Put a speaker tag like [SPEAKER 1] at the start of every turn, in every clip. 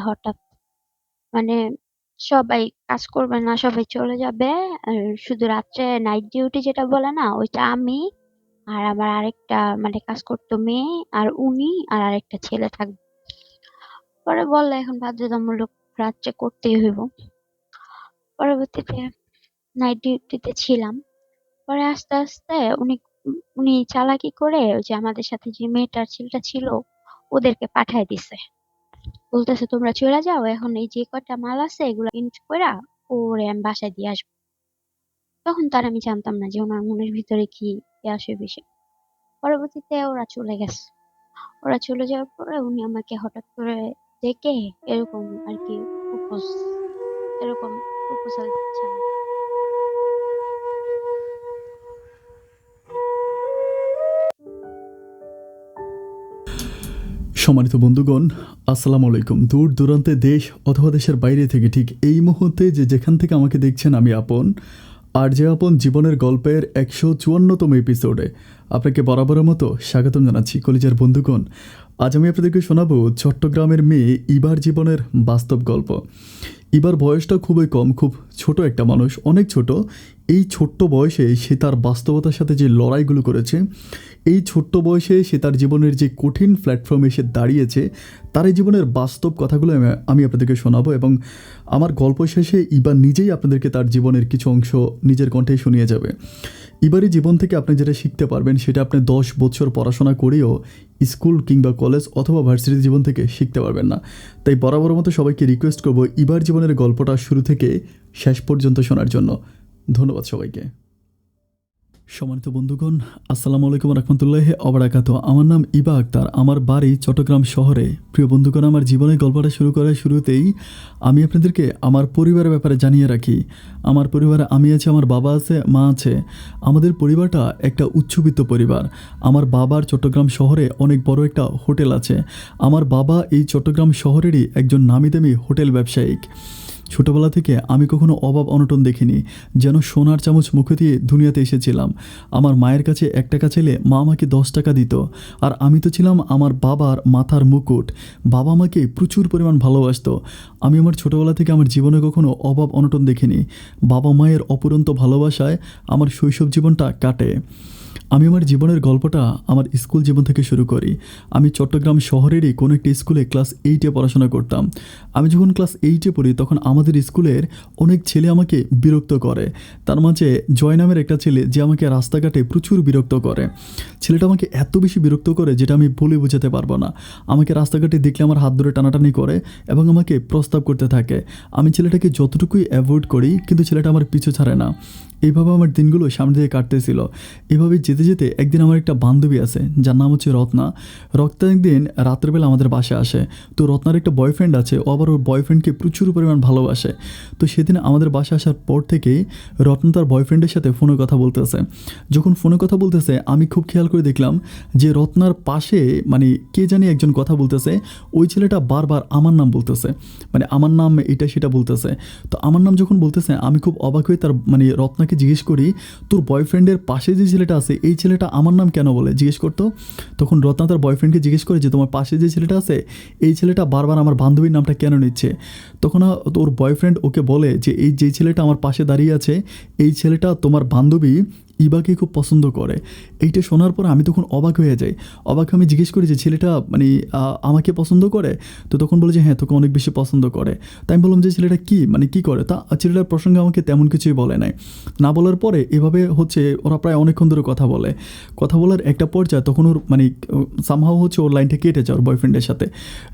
[SPEAKER 1] হঠাৎ মানে সবাই কাজ করবে না, সবাই চলে যাবে। আর শুধু রাত্রে নাইট ডিউটি যেটা বলে না, ওইটা আমি আর আমার আরেকটা কাজ করতো মেয়ে, আর উনি আর আরেকটা ছেলে থাকবে। পরে বললে এখন বাধ্যতামূলক রাত্রে করতেই হইব। পরবর্তীতে নাইট ডিউটিতে ছিলাম। পরে আস্তে আস্তে উনি উনি চালাকি করে ওই যে আমাদের সাথে যে মেয়েটার ছেলেটা ছিল ওদেরকে পাঠায় দিছে। বলতেছে তোমরা চলে যাও, এখন এই যে কয়টা মাল আছে এগুলো ইনট কইরা ওরে আমি বাসায় দিয়ে আসবো। তখন তার আমি জানতাম না যে ওনার মনের ভিতরে কি আসে বেশি। পরবর্তীতে ওরা চলে গেছে। ওরা চলে যাওয়ার পরে উনি আমাকে হঠাৎ করে ডেকে এরকম আর কি প্রপোজ এরকম প্রপোজাল দিচ্ছে আমাকে।
[SPEAKER 2] সম্মানিত বন্ধুগণ, আসসালামু আলাইকুম। দূর দূরান্তে দেশ অথবা দেশের বাইরে থেকে ঠিক এই মুহূর্তে যেখান থেকে আমাকে দেখছেন, আমি আপন আর যে আপন জীবনের গল্পের 154তম এপিসোডে আপনাকে বরাবরের মতো স্বাগতম জানাচ্ছি। কলিজার বন্ধুগণ, আজ আমি আপনাদেরকে শোনাবো চট্টগ্রামের মেয়ে ইবার জীবনের বাস্তব গল্প। ইবার বয়সটা খুবই কম, খুব ছোট একটা মানুষ, অনেক ছোট। এই ছোট্ট বয়সে সে তার বাস্তবতার সাথে যে লড়াইগুলো করেছে, এই ছোট্ট বয়সে সে তার জীবনের যে কঠিন প্ল্যাটফর্মে সে দাঁড়িয়েছে, তার এই জীবনের বাস্তব কথাগুলো আমি আপনাদেরকে শোনাবো। এবং আমার গল্প শেষে ইবা নিজেই আপনাদেরকে তার জীবনের কিছু অংশ নিজের কণ্ঠে শুনিয়ে যাবে। এবারই জীবন থেকে আপনি যেটা শিখতে পারবেন সেটা আপনি 10 বছর পড়াশোনা করেও স্কুল কিংবা কলেজ অথবা ভার্সিটি জীবন থেকে শিখতে পারবেন না। তাই বরাবর মতো সবাইকে রিকোয়েস্ট করবো এবার জীবনের গল্পটা শুরু থেকে শেষ পর্যন্ত শোনার জন্য। ধন্যবাদ সবাইকে। সম্মানিত বন্ধুগণ, আসসালামু আলাইকুম রহমতুল্লাহি ওয়া। আমার নাম ইবা আক্তার, আমার বাড়ি চট্টগ্রাম শহরে। প্রিয় বন্ধুগণ, আমার জীবনের গল্পটা শুরু করার শুরুতেই আমি আপনাদেরকে আমার পরিবারের ব্যাপারে জানিয়ে রাখি। আমার পরিবারে আমি আছি, আমার বাবা আছে, মা আছে। আমাদের পরিবারটা একটা উচ্চবিত্ত পরিবার। আমার বাবার চট্টগ্রাম শহরে অনেক বড় একটা হোটেল আছে। আমার বাবা এই চট্টগ্রাম শহরেরই একজন নামিদামি হোটেল ব্যবসায়িক। ছোটোবেলা থেকে আমি কখনো অভাব অনটন দেখিনি, যেন সোনার চামচ মুখে দিয়ে দুনিয়াতে এসেছিলাম। আমার মায়ের কাছে 1 টাকা চাইলে মা আমাকে 10 টাকা দিত, আর আমি তো ছিলাম আমার বাবার মাথার মুকুট। বাবা আমাকে প্রচুর পরিমাণ ভালোবাসতো। আমি আমার ছোটোবেলা থেকে আমার জীবনে কখনো অভাব অনটন দেখিনি। বাবা মায়ের অপুরন্ত ভালোবাসায় আমার শৈশব জীবনটা কাটে। আমি আমার জীবনের গল্পটা আমার স্কুল জীবন থেকে শুরু করি। আমি চট্টগ্রাম শহরেরই কোনো একটি স্কুলে ক্লাস 8-এ পড়াশোনা করতাম। আমি যখন ক্লাস 8-এ পড়ি তখন আমাদের স্কুলের অনেক ছেলে আমাকে বিরক্ত করে। তার মাঝে জয় নামের একটা ছেলে, যে আমাকে রাস্তাঘাটে প্রচুর বিরক্ত করে। ছেলেটা আমাকে এত বেশি বিরক্ত করে যেটা আমি বলে বোঝাতে পারবো না। আমাকে রাস্তাঘাটে দেখলে আমার হাত ধরে টানাটানি করে এবং আমাকে প্রস্তাব করতে থাকে। আমি ছেলেটাকে যতটুকুই অ্যাভয়েড করি, কিন্তু ছেলেটা আমার পিছু ছাড়ে না। এইভাবে আমার দিনগুলো সামনে দিয়ে কাটতেছিল। এভাবে যেতে যেতে একদিন আমার একটা বান্ধবী আছে যার নাম হচ্ছে রত্না। রত্না একদিন রাত্রেবেলা আমাদের বাসায় আসে। তো রত্নার একটা বয়ফ্রেন্ড আছে, ও আবার ওর বয়ফ্রেন্ডকে প্রচুর পরিমাণ ভালোবাসে। তো সেদিন আমাদের বাসায় আসার পর থেকেই রত্না তার বয়ফ্রেন্ডের সাথে ফোনে কথা বলতেছে। যখন ফোনে কথা বলতেছে আমি খুব খেয়াল করে দেখলাম যে রত্নার পাশে কে জানি একজন কথা বলতেছে। ওই ছেলেটা বারবার আমার নাম বলতেছে, আমার নাম এটা সেটা বলতেছে। তো আমার নাম যখন বলতেছে আমি খুব অবাক হয়ে তার রত্নাকে জিজ্ঞেস করি, তোর বয়ফ্রেন্ডের পাশে যে ছেলেটা আছে এই ছেলেটা আমার নাম কেন বলে জিজ্ঞেস করতো। তখন রত্না তার বয়ফ্রেন্ডকে জিজ্ঞেস করে যে তোমার পাশে যে ছেলেটা আছে এই ছেলেটা বারবার আমার বান্ধবীর নামটা কেন নিচ্ছে। তখন ওর বয়ফ্রেন্ড ওকে বলে যে যেই ছেলেটা আমার পাশে দাঁড়িয়ে আছে এই ছেলেটা তোমার বান্ধবী ইবাকে খুব পছন্দ করে। এইটা শোনার পর আমি তখন অবাক হয়ে যাই। অবাক আমি জিজ্ঞেস করি যে ছেলেটা আমাকে পছন্দ করে। তো তখন বলে যে হ্যাঁ, তোকে অনেক বেশি পছন্দ করে। তাই আমি বললাম যে ছেলেটা কী করে। তা ছেলেটার প্রসঙ্গে আমাকে তেমন কিছুই বলে নাই। না বলার পরে এভাবে ওরা প্রায় অনেকক্ষণ ধরে কথা বলার একটা পর্যায়ে তখন ওর সামহাও ওর লাইনটা কেটে যায় ওর বয়ফ্রেন্ডের সাথে।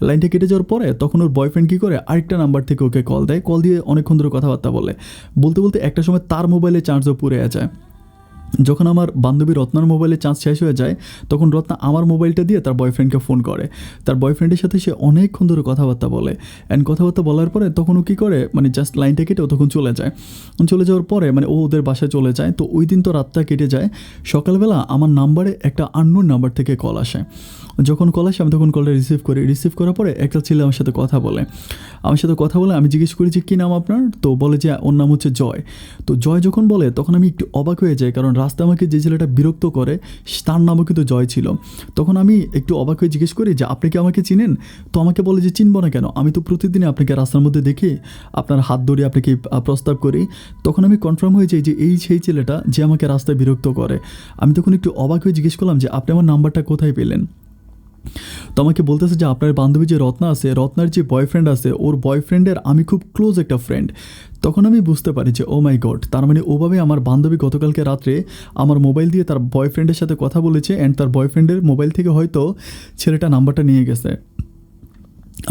[SPEAKER 2] লাইনটা কেটে যাওয়ার পরে তখন ওর বয়ফ্রেন্ড কী করে, আরেকটা নাম্বার থেকে ওকে কল দেয়। কল দিয়ে অনেকক্ষণ ধরে কথাবার্তা বলতে বলতে একটা সময় তার মোবাইলে চার্জও পুড়ে যায়। যখন আমার বান্ধবী রত্নার মোবাইলে চার্জ শেষ হয়ে যায় তখন রত্না আমার মোবাইলটা দিয়ে তার বয়ফ্রেন্ডকে ফোন করে। তার বয়ফ্রেন্ডের সাথে সে অনেকক্ষণ ধরে কথাবার্তা বলে। অ্যান্ড কথাবার্তা বলার পরে তখন ও কী করে, জাস্ট লাইনটা কেটে ও তখন চলে যাওয়ার পরে ও ওদের বাসায় চলে যায়। তো ওই দিন তো রাতটা কেটে যায়। সকালবেলা আমার নাম্বারে একটা আননোন নাম্বার থেকে কল আসে। যখন কল আসে আমি তখন কলটা রিসিভ করি। রিসিভ করার পরে একটা ছেলে আমার সাথে কথা বলে। আমি জিজ্ঞেস করি যে কী নাম আপনার? তো বলে যে ওর নাম হচ্ছে জয়। তো জয় যখন বলে তখন আমি একটু অবাক হয়ে যাই, কারণ রাস্তায় আমাকে যে ছেলেটা বিরক্ত করে তার নামও কিন্তু জয় ছিল। তখন আমি একটু অবাক হয়ে জিজ্ঞেস করি যে আপনি কি আমাকে চিনেন? তো আমাকে বলে যে চিনব না কেন, আমি তো প্রতিদিনই আপনাকে রাস্তার মধ্যে দেখি, আপনার হাত ধরে আপনাকে প্রস্তাব করি। তখন আমি কনফার্ম হয়ে যাই যে এই সেই ছেলেটা যে আমাকে রাস্তায় বিরক্ত করে। আমি তখন একটু অবাক হয়ে জিজ্ঞেস করলাম যে আপনি আমার নাম্বারটা কোথায় পেলেন? তো আমাকে বলতেছে যে আপনার বান্ধবী যে রত্না আছে, রত্নার যে বয়ফ্রেন্ড আছে, ওর বয়ফ্রেন্ডের আমি খুব ক্লোজ একটা ফ্রেন্ড। তখন আমি বুঝতে পারি যে ও মাই গড, তার মানে ওভাবে আমার বান্ধবী গতকালকে রাত্রে আমার মোবাইল দিয়ে তার বয়ফ্রেন্ডের সাথে কথা বলেছে, অ্যান্ড তার বয়ফ্রেন্ডের মোবাইল থেকে হয়তো ছেলেটা নাম্বারটা নিয়ে গেছে।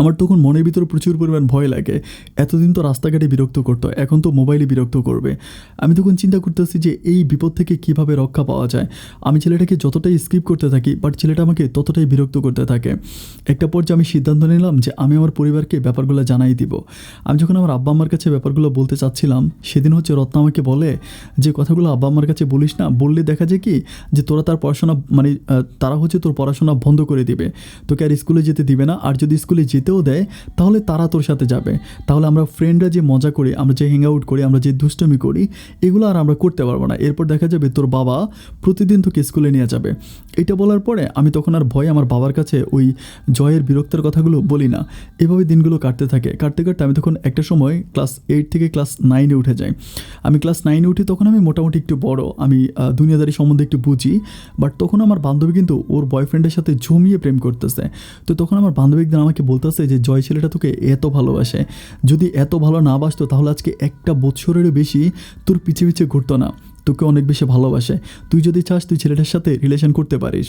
[SPEAKER 2] আমার তখন মনের ভিতরে প্রচুর পরিমাণ ভয় লাগে। এতদিন তো রাস্তাঘাটে বিরক্ত করতো, এখন তো মোবাইলে বিরক্ত করবে। আমি তখন চিন্তা করতেছি যে এই বিপদ থেকে কিভাবে রক্ষা পাওয়া যায়। আমি ছেলেটাকে যতটাই স্কিপ করতে থাকি, বাট ছেলেটা আমাকে ততটাই বিরক্ত করতে থাকে। একটা পর্যায়ে আমি সিদ্ধান্ত নিলাম যে আমি আমার পরিবারকে ব্যাপারগুলো জানাই দিব। আমি যখন আমার আব্বা আম্মার কাছে ব্যাপারগুলো বলতে চাচ্ছিলাম, সেদিন হচ্ছে রত্না আমাকে বলে যে কথাগুলো আব্বা আম্মার কাছে বলিস না, বললে দেখা যায় কি যে তোরা তার পড়াশোনা মানে তারা হচ্ছে তোর পড়াশোনা বন্ধ করে দিবে, তোকে আর স্কুলে যেতে দিবে না। আর যদি স্কুলে যেতেও দেয় তাহলে তারা তোর সাথে যাবে। তাহলে আমরা ফ্রেন্ডরা যে মজা করি, আমরা যে হ্যাং আউট করি, আমরা যে দুষ্টমি করি, এগুলো আর আমরা করতে পারবো না। এরপর দেখা যাবে তোর বাবা প্রতিদিন তোকে স্কুলে নিয়ে যাবে। এটা বলার পরে আমি তখন আর ভয়ে আমার বাবার কাছে ওই জয়ের বিরক্তের কথাগুলো বলি না। এভাবে দিনগুলো কাটতে থাকে। কাটতে কাটতে আমি তখন একটা সময় ক্লাস 8 থেকে ক্লাস 9-এ উঠে যাই। আমি ক্লাস 9-এ উঠি, তখন আমি মোটামুটি একটু বড়, আমি দুনিয়াদারি সম্বন্ধে একটু বুঝি। বাট তখন আমার বান্ধবী কিন্তু ওর বয়ফ্রেন্ডের সাথে জমিয়ে প্রেম করতেছে। তো তখন আমার বান্ধবী একদিন আমাকে বলতেছে যে জয় ছেলেটা তোকে এত ভালোবাসে, যদি এত ভালো না বাসতো তাহলে আজকে একটা বছরেরও বেশি তোর পিছে পিছে ঘুরতো না, তোকে অনেক বেশি ভালোবাসে, তুই যদি চাস তুই ছেলেটার সাথে রিলেশন করতে পারিস।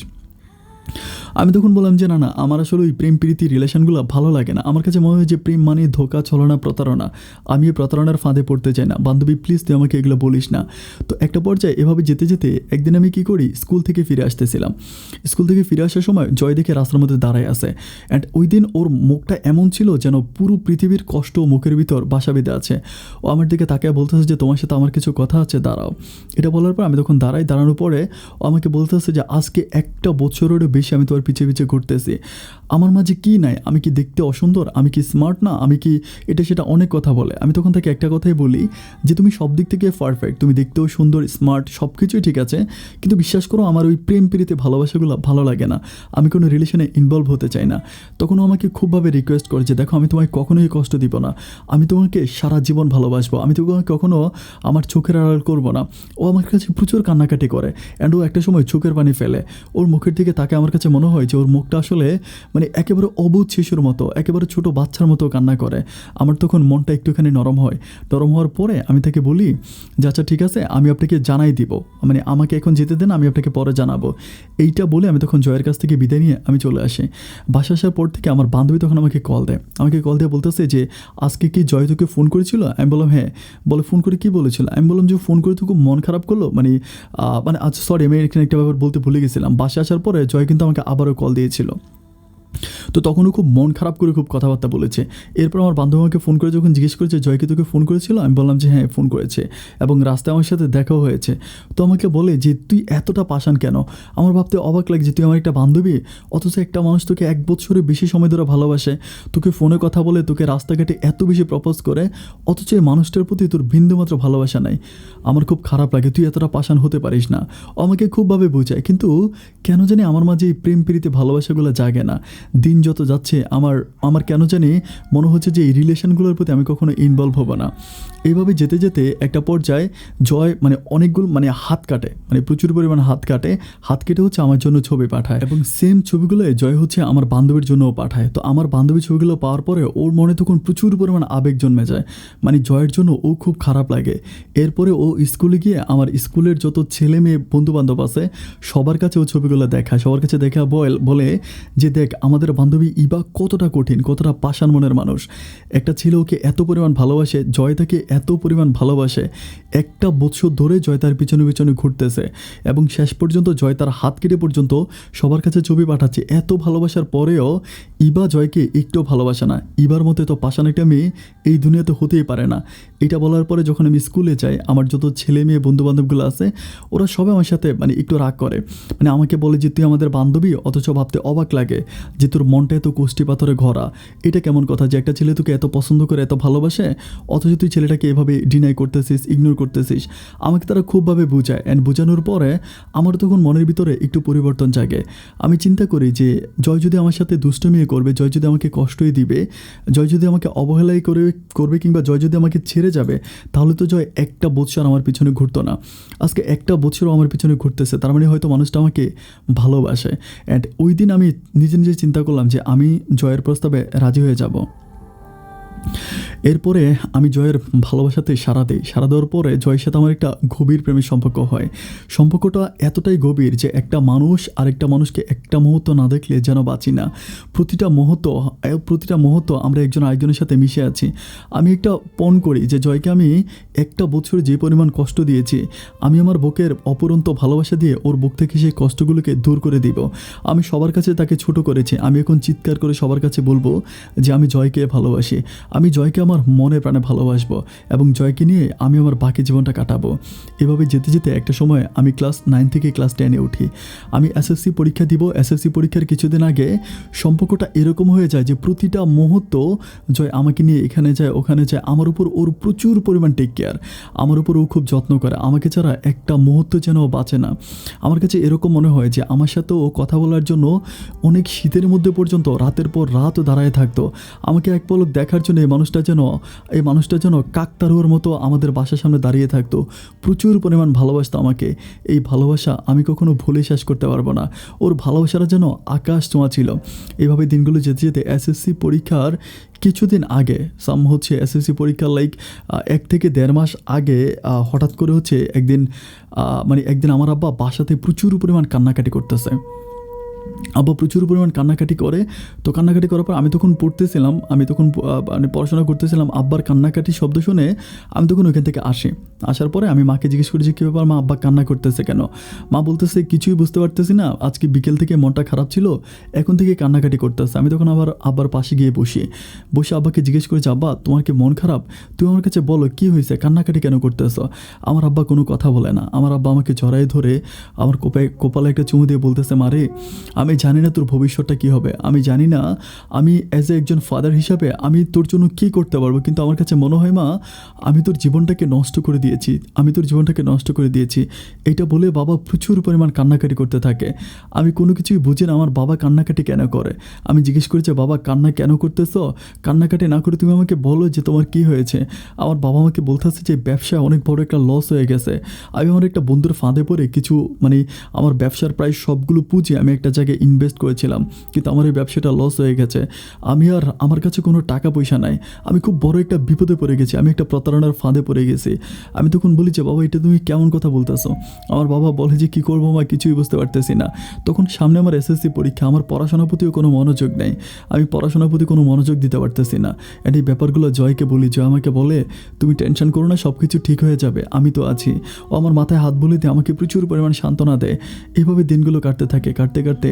[SPEAKER 2] আমি তখন বললাম যে না না, আমার আসলে ওই প্রেম প্রীতি রিলেশনগুলো ভালো লাগে না। আমার কাছে মনে হয় যে প্রেম মানে ধোঁকা, ছলনা, প্রতারণা। আমি এই প্রতারণার ফাঁদে পড়তে চাই না। বান্ধবী প্লিজ তুই আমাকে এগুলো বলিস না। তো একটা পর্যায়ে এভাবে যেতে যেতে একদিন আমি কী করি, স্কুল থেকে ফিরে আসতেছিলাম। স্কুল থেকে ফিরে আসার সময় জয় দেখে রাস্তার মধ্যে দাঁড়ায় আছে, অ্যান্ড ওই দিন ওর মুখটা এমন ছিল যেন পুরো পৃথিবীর কষ্ট মুখের ভিতর বাসা বেঁধে আছে। ও আমার দিকে তাকায় বলতেছে যে তোমার সাথে আমার কিছু কথা আছে, দাঁড়াও। এটা বলার পর আমি তখন দাঁড়াই। দাঁড়ানোর পরে ও আমাকে বলতেছে যে আজকে একটা বছরেরও বেশি আমি তোমার পিছিয়ে পিছিয়ে ঘুরতেছি, আমার মাঝে কি নাই? আমি কি দেখতে অসুন্দর? আমি কি স্মার্ট না? আমি কি এটা সেটা অনেক কথা বলে। আমি তখন তাকে একটা কথাই বলি যে তুমি সব দিক থেকে পারফেক্ট, তুমি দেখতেও সুন্দর, স্মার্ট, সব কিছুই ঠিক আছে, কিন্তু বিশ্বাস করো আমার ওই প্রেম প্রীতি ভালোবাসাগুলো ভালো লাগে না, আমি কোনো রিলেশনে ইনভলভ হতে চাই না। তখন ও আমাকে খুবভাবে রিকোয়েস্ট করে যে দেখো আমি তোমায় কখনোই কষ্ট দিব না, আমি তোমাকে সারা জীবন ভালোবাসবো, আমি তোমাকে কখনো আমার চোখের আড়াল করবো না। ও আমার কাছে প্রচুর কান্নাকাটি করে, অ্যান্ড ও একটা সময় চোখের পানি ফেলে। ওর মুখের দিকে তাকে আমার কাছে মনে হয় যে ওর মুখটা আসলে মানে একেবারে অবুঝ শিশুর মতো, একেবারে ছোট বাচ্চার মতো কান্না করে। আমার তখন মনটা একটুখানি নরম হয়। নরম হওয়ার পরে আমি তাকে বলি যে আচ্ছা ঠিক আছে, আমি আপনাকে জানাই দিব, মানে আমাকে এখন যেতে দেন, আমি আপনাকে পরে জানাবো। এইটা বলে আমি তখন জয়ের কাছ থেকে বিদায় নিয়ে আমি চলে আসি। বাসা আসার পর থেকে আমার বান্ধবী তখন আমাকে কল দেয়। আমাকে কল দিয়ে বলতেছে যে আজকে কি জয় তোকে ফোন করেছিল? আমি বললাম হ্যাঁ। বলে ফোন করে কি বলেছিল? আমি বললাম যে ফোন করে তো খুব মন খারাপ করলো, মানে আচ্ছা সরি, আমি এখানে একটা ব্যাপার বলতে ভুলে গেছিলাম। বাসা আসার পরে জয় কিন্তু আমাকে আবারও কল দিয়েছিল। তো তখনও খুব মন খারাপ করে খুব কথাবার্তা বলেছে। এরপর আমার বান্ধবী আমাকে ফোন করে যখন জিজ্ঞেস করেছে জয়কে তোকে ফোন করেছিল, আমি বললাম যে হ্যাঁ ফোন করেছে, এবং রাস্তায় আমার সাথে দেখাও হয়েছে। তো আমাকে বলে যে তুই এতটা পাষাণ কেন? আমার ভাবতে অবাক লাগে যে তুই আমার একটা বান্ধবী, অথচ একটা মানুষ তোকে 1 বছরের বেশি সময় ধরে ভালোবাসে, তোকে ফোনে কথা বলে, তোকে রাস্তাঘাটে এত বেশি প্রপোজ করে, অথচ এই মানুষটার প্রতি তোর বিন্দুমাত্র ভালোবাসা নাই। আমার খুব খারাপ লাগে, তুই এতটা পাষাণ হতে পারিস না। আমাকে খুবভাবে বোঝায়, কিন্তু কেন জানি আমার মাঝে এই প্রেম প্রীতি ভালোবাসাগুলো জাগে না। দিন যত যাচ্ছে আমার আমার কেন জানি মনে হচ্ছে যে এই রিলেশনগুলোর প্রতি আমি কখনো ইনভলভ হব না। এইভাবে যেতে যেতে একটা পর্যায়ে জয় মানে অনেকগুলো মানে হাত কাটে, মানে প্রচুর পরিমাণ হাত কাটে। হাত কেটে হচ্ছে আমার জন্য ছবি পাঠায়, এবং সেম ছবিগুলো জয় হচ্ছে আমার বান্ধবীর জন্যও পাঠায়। তো আমার বান্ধবী ছবিগুলো পাওয়ার পরে ওর মনে তখন প্রচুর পরিমাণ আবেগ জন্মে যায়, মানে জয়ের জন্য ও খুব খারাপ লাগে। এরপরে ও স্কুলে গিয়ে আমার স্কুলের যত ছেলে মেয়ে বন্ধু বান্ধব আছে সবার কাছে ও ছবিগুলো দেখায়, সবার কাছে দেখা বলে যে দেখ আমাদের আমাদের বান্ধবী ইবা কতটা কঠিন, কতটা পাষাণ মনের মানুষ। একটা ছেলে ওকে এত পরিমাণ ভালোবাসে, জয় তাকে এত পরিমাণ ভালোবাসে, একটা বছর ধরে জয় তার পিছনে পিছনে ঘুরতেছে এবং শেষ পর্যন্ত জয় তার হাত কেটে পর্যন্ত সবার কাছে ছবি পাঠাচ্ছে। এত ভালোবাসার পরেও ইবা জয়কে একটুও ভালোবাসে না। ইবার মতো এত পাষাণ একটা মেয়ে এই দুনিয়াতে হতেই পারে না। এটা বলার পরে যখন আমি স্কুলে যাই, আমার যত ছেলে মেয়ে বন্ধুবান্ধবগুলো আছে ওরা সবাই আমার সাথে একটু রাগ করে। আমাকে বলে যে তুই আমাদের বান্ধবী, অথচ ভাবতে অবাক লাগে যে তোর মনটা এত কোষ্ঠী পাথরে ভরা। এটা কেমন কথা যে একটা ছেলে তোকে এত পছন্দ করে, এত ভালোবাসে, অথচ তুই ছেলেটাকে এভাবে ডিনাই করতেছিস, ইগনোর করতেছিস। আমাকে তারা খুবভাবে বোঝায়, অ্যান্ড বোঝানোর পরে আমার তখন মনের ভিতরে একটু পরিবর্তন জাগে। আমি চিন্তা করি যে জয় যদি আমার সাথে দুষ্টুমি করবে, জয় যদি আমাকে কষ্টই দিবে, জয় যদি আমাকে অবহেলাই করবে কিংবা জয় যদি আমাকে ছেড়ে যাবে, তাহলে তো জয় একটা বছর আমার পিছনে ঘুরতো না। আজকে একটা বছরও আমার পিছনে ঘুরতেছে, তার মানে হয়তো মানুষটা আমাকে ভালোবাসে। অ্যান্ড ওই দিন আমি নিজে নিজে চিন্তা করলাম যে আমি জয়ের প্রস্তাবে রাজি হয়ে যাব। এরপরে আমি জয়ের ভালোবাসাতে সাড়া দিই। সাড়া দেওয়ার পরে জয়ের সাথে আমার একটা গভীর প্রেমের সম্পর্ক হয়। সম্পর্কটা এতটাই গভীর যে একটা মানুষ আরেকটা মানুষকে একটা মুহূর্ত না দেখলে যেন বাঁচি না। প্রতিটা মুহূর্ত আমরা একজন আরেকজনের সাথে মিশে আছি। আমি একটা পণ করি যে জয়কে আমি একটা বছর যে পরিমাণ কষ্ট দিয়েছি, আমি আমার বুকের অপরন্ত ভালোবাসা দিয়ে ওর বুক থেকে সেই কষ্টগুলোকে দূর করে দিব। আমি সবার কাছে তাকে ছোট করেছি, আমি এখন চিৎকার করে সবার কাছে বলবো যে আমি জয়কে ভালোবাসি, আমি জয়কে আমার মনে প্রাণে ভালোবাসবো এবং জয়কে নিয়ে আমি আমার বাকি জীবনটা কাটাবো। এভাবে যেতে যেতে একটা সময় আমি ক্লাস 9 থেকে ক্লাস 10-এ উঠি। আমি এসএসসি পরীক্ষা দিব। এসএসসি পরীক্ষার কিছুদিন আগে সম্পর্কটা এরকম হয়ে যায় যে প্রতিটা মুহূর্ত জয় আমাকে নিয়ে এখানে যায় ওখানে যায়। আমার উপর ওর প্রচুর পরিমাণ টেক কেয়ার, আমার উপর ও খুব যত্ন করে। আমাকে ছাড়া একটা মুহূর্ত যেন ও বাঁচে না। আমার কাছে এরকম মনে হয় যে আমার সাথে ও কথা বলার জন্য অনেক শীতের মধ্যে পর্যন্ত রাতের পর রাত দাঁড়ায় থাকতো আমাকে এক পলক দেখার জন্য। এই মানুষটা যেন কাকতারুয়ার মতো আমাদের বাসার সামনে দাঁড়িয়ে থাকতো, প্রচুর পরিমাণ ভালোবাসতো আমাকে। এই ভালোবাসা আমি কখনো ভুলে শেষ করতে পারবো না। ওর ভালোবাসাটা যেন আকাশ ছোঁয়া ছিল। এভাবে দিনগুলো যেতে যেতে এসএসসি পরীক্ষার কিছুদিন আগে এসএসসি পরীক্ষার 1 থেকে 1.5 মাস আগে হঠাৎ করে একদিন আমার আব্বা বাসাতে প্রচুর পরিমাণ কান্নাকাটি করতেছে। আব্বা প্রচুর পরিমাণ কান্নাকাটি করে। তো কান্নাকাটি করার পর আমি তখন পড়তেছিলাম, পড়াশোনা করতেছিলাম। আব্বার কান্নাকাটি শব্দ শুনে আমি তখন ওইখান থেকে আসার পরে আমি মাকে জিজ্ঞেস করি যে কী ব্যাপার মা, আব্বা কান্না করতেছে কেন? মা বলতেছে কিছুই বুঝতে পারতেছি না, আজকে বিকেল থেকে মনটা খারাপ ছিল, এখন থেকে কান্নাকাটি করতেছে। আমি তখন আবার আব্বার পাশে গিয়ে বসে আব্বাকে জিজ্ঞেস করেছি, আব্বা তোমার কি মন খারাপ? তুমি আমার কাছে বলো কী হয়েছে, কান্নাকাটি কেন করতেছ? আমার আব্বা কোনো কথা বলে না। আমার আব্বা আমাকে জড়াই ধরে আমার কপালে একটা চুমু দিয়ে বলতেছে, মারে আমি জানি না তোর ভবিষ্যৎটা কী হবে, আমি জানি না আমি অ্যাজ এ একজন ফাদার হিসাবে আমি তোর জন্য কী করতে পারবো, কিন্তু আমার কাছে মনে হয় মা আমি তোর জীবনটাকে নষ্ট করে দিয়েছি। এটা বলে বাবা প্রচুর পরিমাণ কান্নাকাটি করতে থাকে। আমি কোনো কিছুই বুঝি না আমার বাবা কান্নাকাটি কেন করে। আমি জিজ্ঞেস করেছি, বাবা কান্না কেন করতেছ? কান্নাকাটি না করে তুমি আমাকে বলো যে তোমার কী হয়েছে। আমার বাবা আমাকে বলতেছে যে ব্যবসায় অনেক বড় একটা লস হয়ে গেছে। আমি আমার একটা বন্ধুর ফাঁদে পড়ে আমার ব্যবসার প্রায় সবগুলো পুঁজি আমি একটা জায়গায় ইনভেস্ট করেছিলাম, কিন্তু আমার এই ব্যবসাটা লস হয়ে গেছে। আমার কাছে কোনো টাকা পয়সা নাই। আমি খুব বড় একটা বিপদে পড়ে গেছি, আমি একটা প্রতারণার ফাঁদে পড়ে গেছি। আমি তখন বলি যে বাবা এটা তুমি কেমন কথা বলতেছো? আমার বাবা বলে যে কী করবো মা, কিছুই বুঝতে পারতেছি না। তখন সামনে আমার এসএসসি পরীক্ষা, আমার পড়াশোনার প্রতিও কোনো মনোযোগ নেই, আমি পড়াশোনার প্রতি কোনো মনোযোগ দিতে পারতেছি না। এই ব্যাপারগুলো জয়কে বলি, জয় আমাকে বলে তুমি টেনশন করো না, সব কিছু ঠিক হয়ে যাবে, আমি তো আছি। ও আমার মাথায় হাত বলে দিয়ে আমাকে প্রচুর পরিমাণ সান্ত্বনা দেয়। এইভাবে দিনগুলো কাটতে কাটতে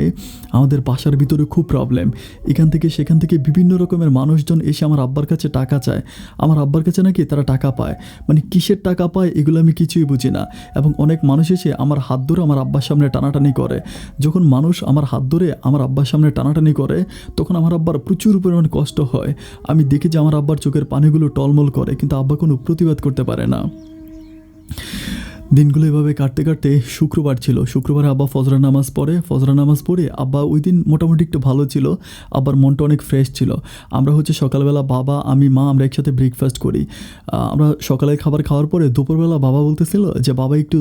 [SPEAKER 2] আমাদের বাসার ভিতরে খুব প্রবলেম। এখান থেকে সেখান থেকে বিভিন্ন রকমের মানুষজন এসে আমার আব্বার কাছে টাকা চায়। আমার আব্বার কাছে নাকি তারা টাকা পায়, কিসের টাকা পায় এগুলো আমি কিছুই বুঝি না। এবং অনেক মানুষ এসে আমার হাত ধরে আমার আব্বার সামনে টানাটানি করে। যখন মানুষ আমার হাত ধরে আমার আব্বার সামনে টানাটানি করে তখন আমার আব্বার প্রচুর পরিমাণ কষ্ট হয়। আমি দেখি যে আমার আব্বার চোখের পানিগুলো টলমল করে, কিন্তু আব্বা কোনো প্রতিবাদ করতে পারে না। দিনগুলো এভাবে কাটতে শুক্রবার ছিল। শুক্রবারে আব্বা ফজর নামাজ পড়ে আব্বা ওই দিন মোটামুটি একটু ভালো ছিল, আব্বার মনটা অনেক ফ্রেশ ছিল। আমরা সকালবেলা বাবা আমি মা আমরা একসাথে ব্রেকফাস্ট করি। আমরা সকালের খাবার খাওয়ার পরে দুপুরবেলা বাবা বলতেছিল যে বাবা একটু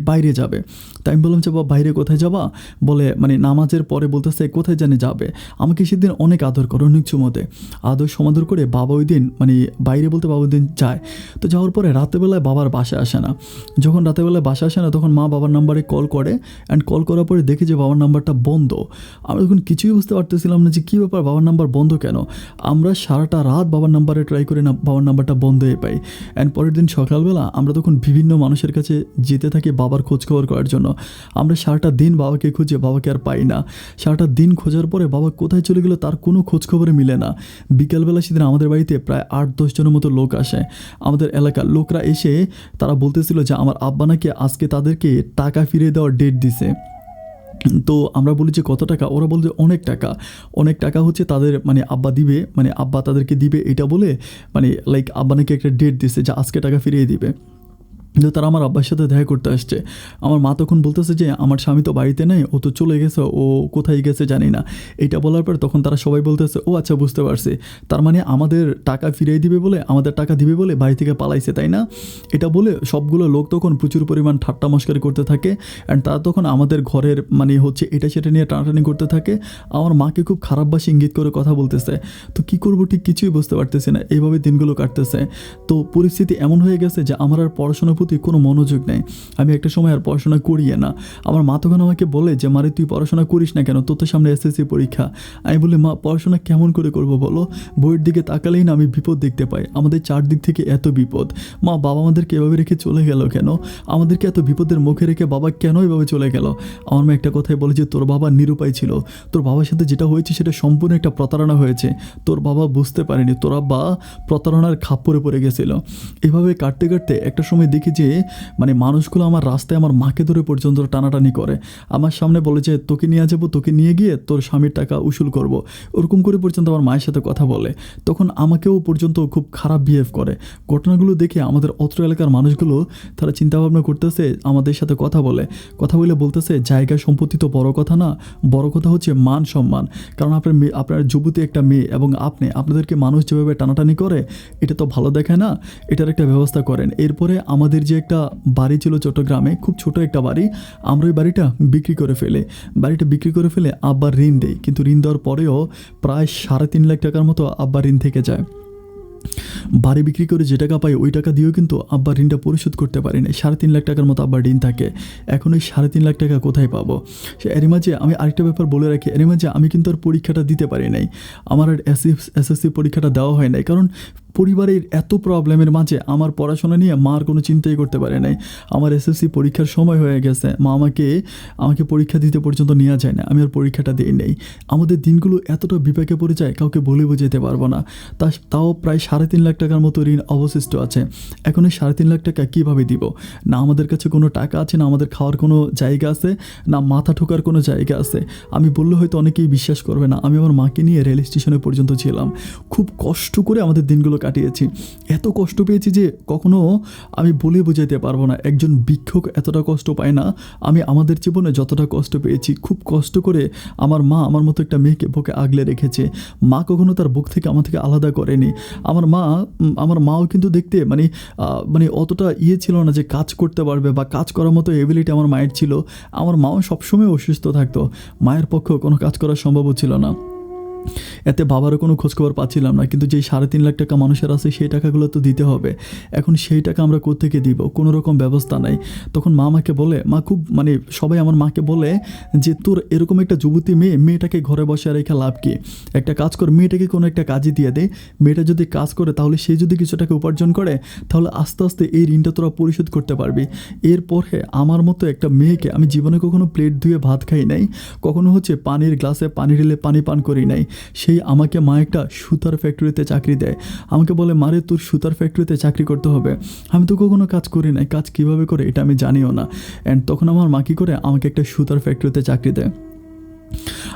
[SPEAKER 2] বাইরে যাবে। তাই আমি বললাম যে বাবা বাইরে কোথায় যাবা? বলে নামাজের পরে বলতেছে কোথায় জানি যাবে। আমাকে সেদিন অনেক আদর করে, অনেক চুমোতে আদর সমাদর করে বাবা ওই দিন বাইরে বলতে বাবা ওই দিন যায়। তো যাওয়ার পরে রাতেরবেলায় বাবার বাসায় আসে না। যখন রাতে রাতেরবেলায় বাসা আসে না, তখন মা বাবার নাম্বারে কল করে, অ্যান্ড কল করার পরে দেখে যে বাবার নাম্বারটা বন্ধ। আমরা তখন কিছুই বুঝতে পারতেছিলাম না যে কী ব্যাপার, বাবার নাম্বার বন্ধ কেন। আমরা সারাটা রাত বাবার নাম্বারে ট্রাই করে না, বাবার নাম্বারটা বন্ধ হয়ে পাই। অ্যান্ড পরের দিন সকালবেলা আমরা তখন বিভিন্ন মানুষের কাছে যেতে থাকি বাবার খোঁজখবর করার জন্য। আমরা সারাটা দিন বাবাকে খুঁজে বাবাকে আর পাই না। সারাটা দিন খোঁজার পরে বাবা কোথায় চলে গেলো তার কোনো খোঁজখবরে মিলে না। বিকালবেলা সেদিন আমাদের বাড়িতে প্রায় 8-10 জনের মতো লোক আসে। আমাদের এলাকার লোকরা এসে তারা বলতেছিল যে আমার আব্বা নাকি আজকে তাদেরকে টাকা ফিরিয়ে দেওয়ার ডেট দিছে। তো আমরা বলি যে কত টাকা, ওরা বলছে অনেক টাকা। অনেক টাকা হচ্ছে তাদের মানে আব্বা দিবে, মানে আব্বা তাদেরকে দিবে এটা বলে, মানে লাইক আব্বা নাকি একটা ডেট দিছে যে আজকে টাকা ফিরিয়ে দিবে। কিন্তু তারা আমার আব্বার সাথে দেখা করতে আসছে। আমার মা তখন বলতেছে যে আমার স্বামী তো বাড়িতে নেই, ও তো চলে গেছে, ও কোথায় গেছে জানি না। এটা বলার পর তখন তারা সবাই বলতেছে ও আচ্ছা বুঝতে পারছি, তার মানে আমাদের টাকা ফিরিয়ে দিবে বলে, আমাদের টাকা দিবে বলে বাড়ি থেকে পালাইছে, তাই না? এটা বলে সবগুলো লোক তখন প্রচুর পরিমাণ ঠাট্টা মস্কারি করতে থাকে। অ্যান্ড তারা তখন আমাদের ঘরের মানে হচ্ছে এটা সেটা নিয়ে টানাটানি করতে থাকে। আমার মাকে খুব খারাপ ভাষায় ইঙ্গিত করে কথা বলতেছে। তো কী করবো ঠিক কিছুই বুঝতে পারতেছি না, এইভাবে দিনগুলো কাটতেছে। তো পরিস্থিতি এমন হয়ে গেছে যে আমার আর পড়াশোনার প্রতি কোনো মনোযোগ নেই। আমি একটা সময় আর পড়াশোনা করিয়ে না। আমার মা তখন আমাকে বলে যে মারে তুই পড়াশোনা করিস না কেন, তোর তো সামনে এসএসসি পরীক্ষা। আমি বলি মা পড়াশোনা কেমন করে করবো বলো, বইয়ের দিকে তাকালেই না আমি বিপদ দেখতে পাই, আমাদের চারদিক থেকে এত বিপদ। মা বাবা আমাদেরকে এভাবে রেখে চলে গেল কেন, আমাদেরকে এত বিপদের মুখে রেখে বাবা কেন এভাবে চলে গেল? আমার মা একটা কথাই বলে যে তোর বাবা নিরুপায় ছিল, তোর বাবার সাথে যেটা হয়েছে সেটা সম্পূর্ণ একটা প্রতারণা হয়েছে, তোর বাবা বুঝতে পারেনি, তোর বাবা প্রতারণার খাপ্পরে পড়ে গেছিল। এভাবে কাটতে কাটতে একটা সময় দেখি যে মানে মানুষগুলো আমার রাস্তায় আমার মাকে ধরে পর্যন্ত টানাটানি করে। আমার সামনে বলে যে তোকে নিয়ে যাবো, তোকে নিয়ে গিয়ে তোর স্বামীর টাকা উসুল করব, ওরকম করে পর্যন্ত আমার মায়ের সাথে কথা বলে। তখন আমাকেও পর্যন্ত খুব খারাপ বিহেভ করে। ঘটনাগুলো দেখে আমাদের অত্র এলাকার মানুষগুলো তারা চিন্তাভাবনা করতেছে, আমাদের সাথে কথা বলে বলতেছে জায়গা সম্পত্তি তো বড় কথা না, বড় কথা হচ্ছে মান সম্মান। কারণ আপনার যুবতী একটা মেয়ে এবং আপনাদেরকে মানুষ যেভাবে টানাটানি করে এটা তো ভালো দেখায় না, এটার একটা ব্যবস্থা করেন। এরপরে আমাদের যে একটা বাড়ি ছিল চট্টগ্রামে, খুব ছোট একটা বাড়ি, আমরা ওই বাড়িটা বিক্রি করে ফেলে আব্বার ঋণ দেই। কিন্তু ঋণ দেওয়ার পরেও প্রায় 3.5 লাখ টাকার মতো আব্বার ঋণ থেকে যায়। বাড়ি বিক্রি করে যে টাকা পাই ওই টাকা দিয়েও কিন্তু আব্বার ঋণটা পরিশোধ করতে পারি না। 3.5 লাখ টাকার মতো আব্বার ঋণ থাকে। এখন ওই 3.5 লাখ টাকা কোথায় পাবো? এর মাঝে আমি আরেকটা ব্যাপার বলে রাখি, এর মাঝে আমি কিন্তু আর পরীক্ষাটা দিতে পারি নাই, আমার আর এসএসসি পরীক্ষাটা দেওয়া হয় নাই। কারণ পরিবারের এত প্রবলেমের মাঝে আমার পড়াশোনা নিয়ে মার কোনো চিন্তাই করতে পারে নাই। আমার এসএসসি পরীক্ষার সময় হয়ে গেছে, মা আমাকে পরীক্ষা দিতে পর্যন্ত নেওয়া যায় না, আমি আর পরীক্ষাটা দিই নেই। আমাদের দিনগুলো এতটা বিপাকে পড়ে যায় কাউকে বলে বোঝাতে পারবো না। তাও প্রায় 3.5 লাখ টাকার মতো ঋণ অবশিষ্ট আছে। এখন এই 3.5 লাখ টাকা কীভাবে দিব? না আমাদের কাছে কোনো টাকা আছে, না আমাদের খাওয়ার কোনো জায়গা আছে, না মাথা ঠোকার কোনো জায়গা আছে। আমি বললে হয়তো অনেকেই বিশ্বাস করবে না, আমি আমার মাকে নিয়ে রেল স্টেশনে পর্যন্ত ছিলাম। খুব কষ্ট করে আমাদের দিনগুলো কাটিয়েছি। এত কষ্ট পেয়েছি যে কখনো আমি বলে বোঝাতে পারবো না। একজন ভিক্ষুক এতটা কষ্ট পায় না, আমি আমাদের জীবনে যতটা কষ্ট পেয়েছি। খুব কষ্ট করে আমার মা আমার মতো একটা মেয়েকে বুকে আগলে রেখেছে। মা কখনো তার বুক থেকে আমার থেকে আলাদা করেনি। আমার মাও কিন্তু দেখতে মানে অতটা ছিল না যে কাজ করতে পারবে বা কাজ করার মতো এবিলিটি আমার মায়ের ছিল। আমার মাও সবসময় অসুস্থ থাকতো, মায়ের পক্ষেও কোনো কাজ করা সম্ভব ছিল না। এতে বাবারও কোনো খোঁজখবর পাচ্ছিলাম না। কিন্তু যেই 3.5 লাখ টাকা মানুষের আছে সেই টাকাগুলো তো দিতে হবে। এখন সেই টাকা আমরা কোত্থেকে দিব? কোনো রকম ব্যবস্থা নাই। তখন মা আমাকে বলে, মা খুব মানে সবাই আমার মাকে বলে যে তোর এরকম একটা যুবতী মেয়েটাকে ঘরে বসে রেখে লাভ কি? একটা কাজ কর, মেয়েটাকে কোনো একটা কাজই দিয়ে দে। মেয়েটা যদি কাজ করে তাহলে সে যদি কিছু টাকা উপার্জন করে তাহলে আস্তে আস্তে এই ঋণটা তোরা পরিশোধ করতে পারবি। এরপরে আমার মতো একটা মেয়েকে, আমি জীবনে কখনো প্লেট ধুয়ে ভাত খাই নাই, কখনো হচ্ছে পানির গ্লাসে পানি ঢেলে পানি পান করি নাই। সেই আমাকে মা একটা সুতার ফ্যাক্টরিতে চাকরি দেয়। আমাকে বলে মারে তোর সুতার ফ্যাক্টরিতে চাকরি করতে হবে। আমি তো কখনো কাজ করি নাই, কাজ কীভাবে করে এটা আমি জানিও না। অ্যান্ড তখন আমার মা কী করে আমাকে একটা সুতার ফ্যাক্টরিতে চাকরি দেয়।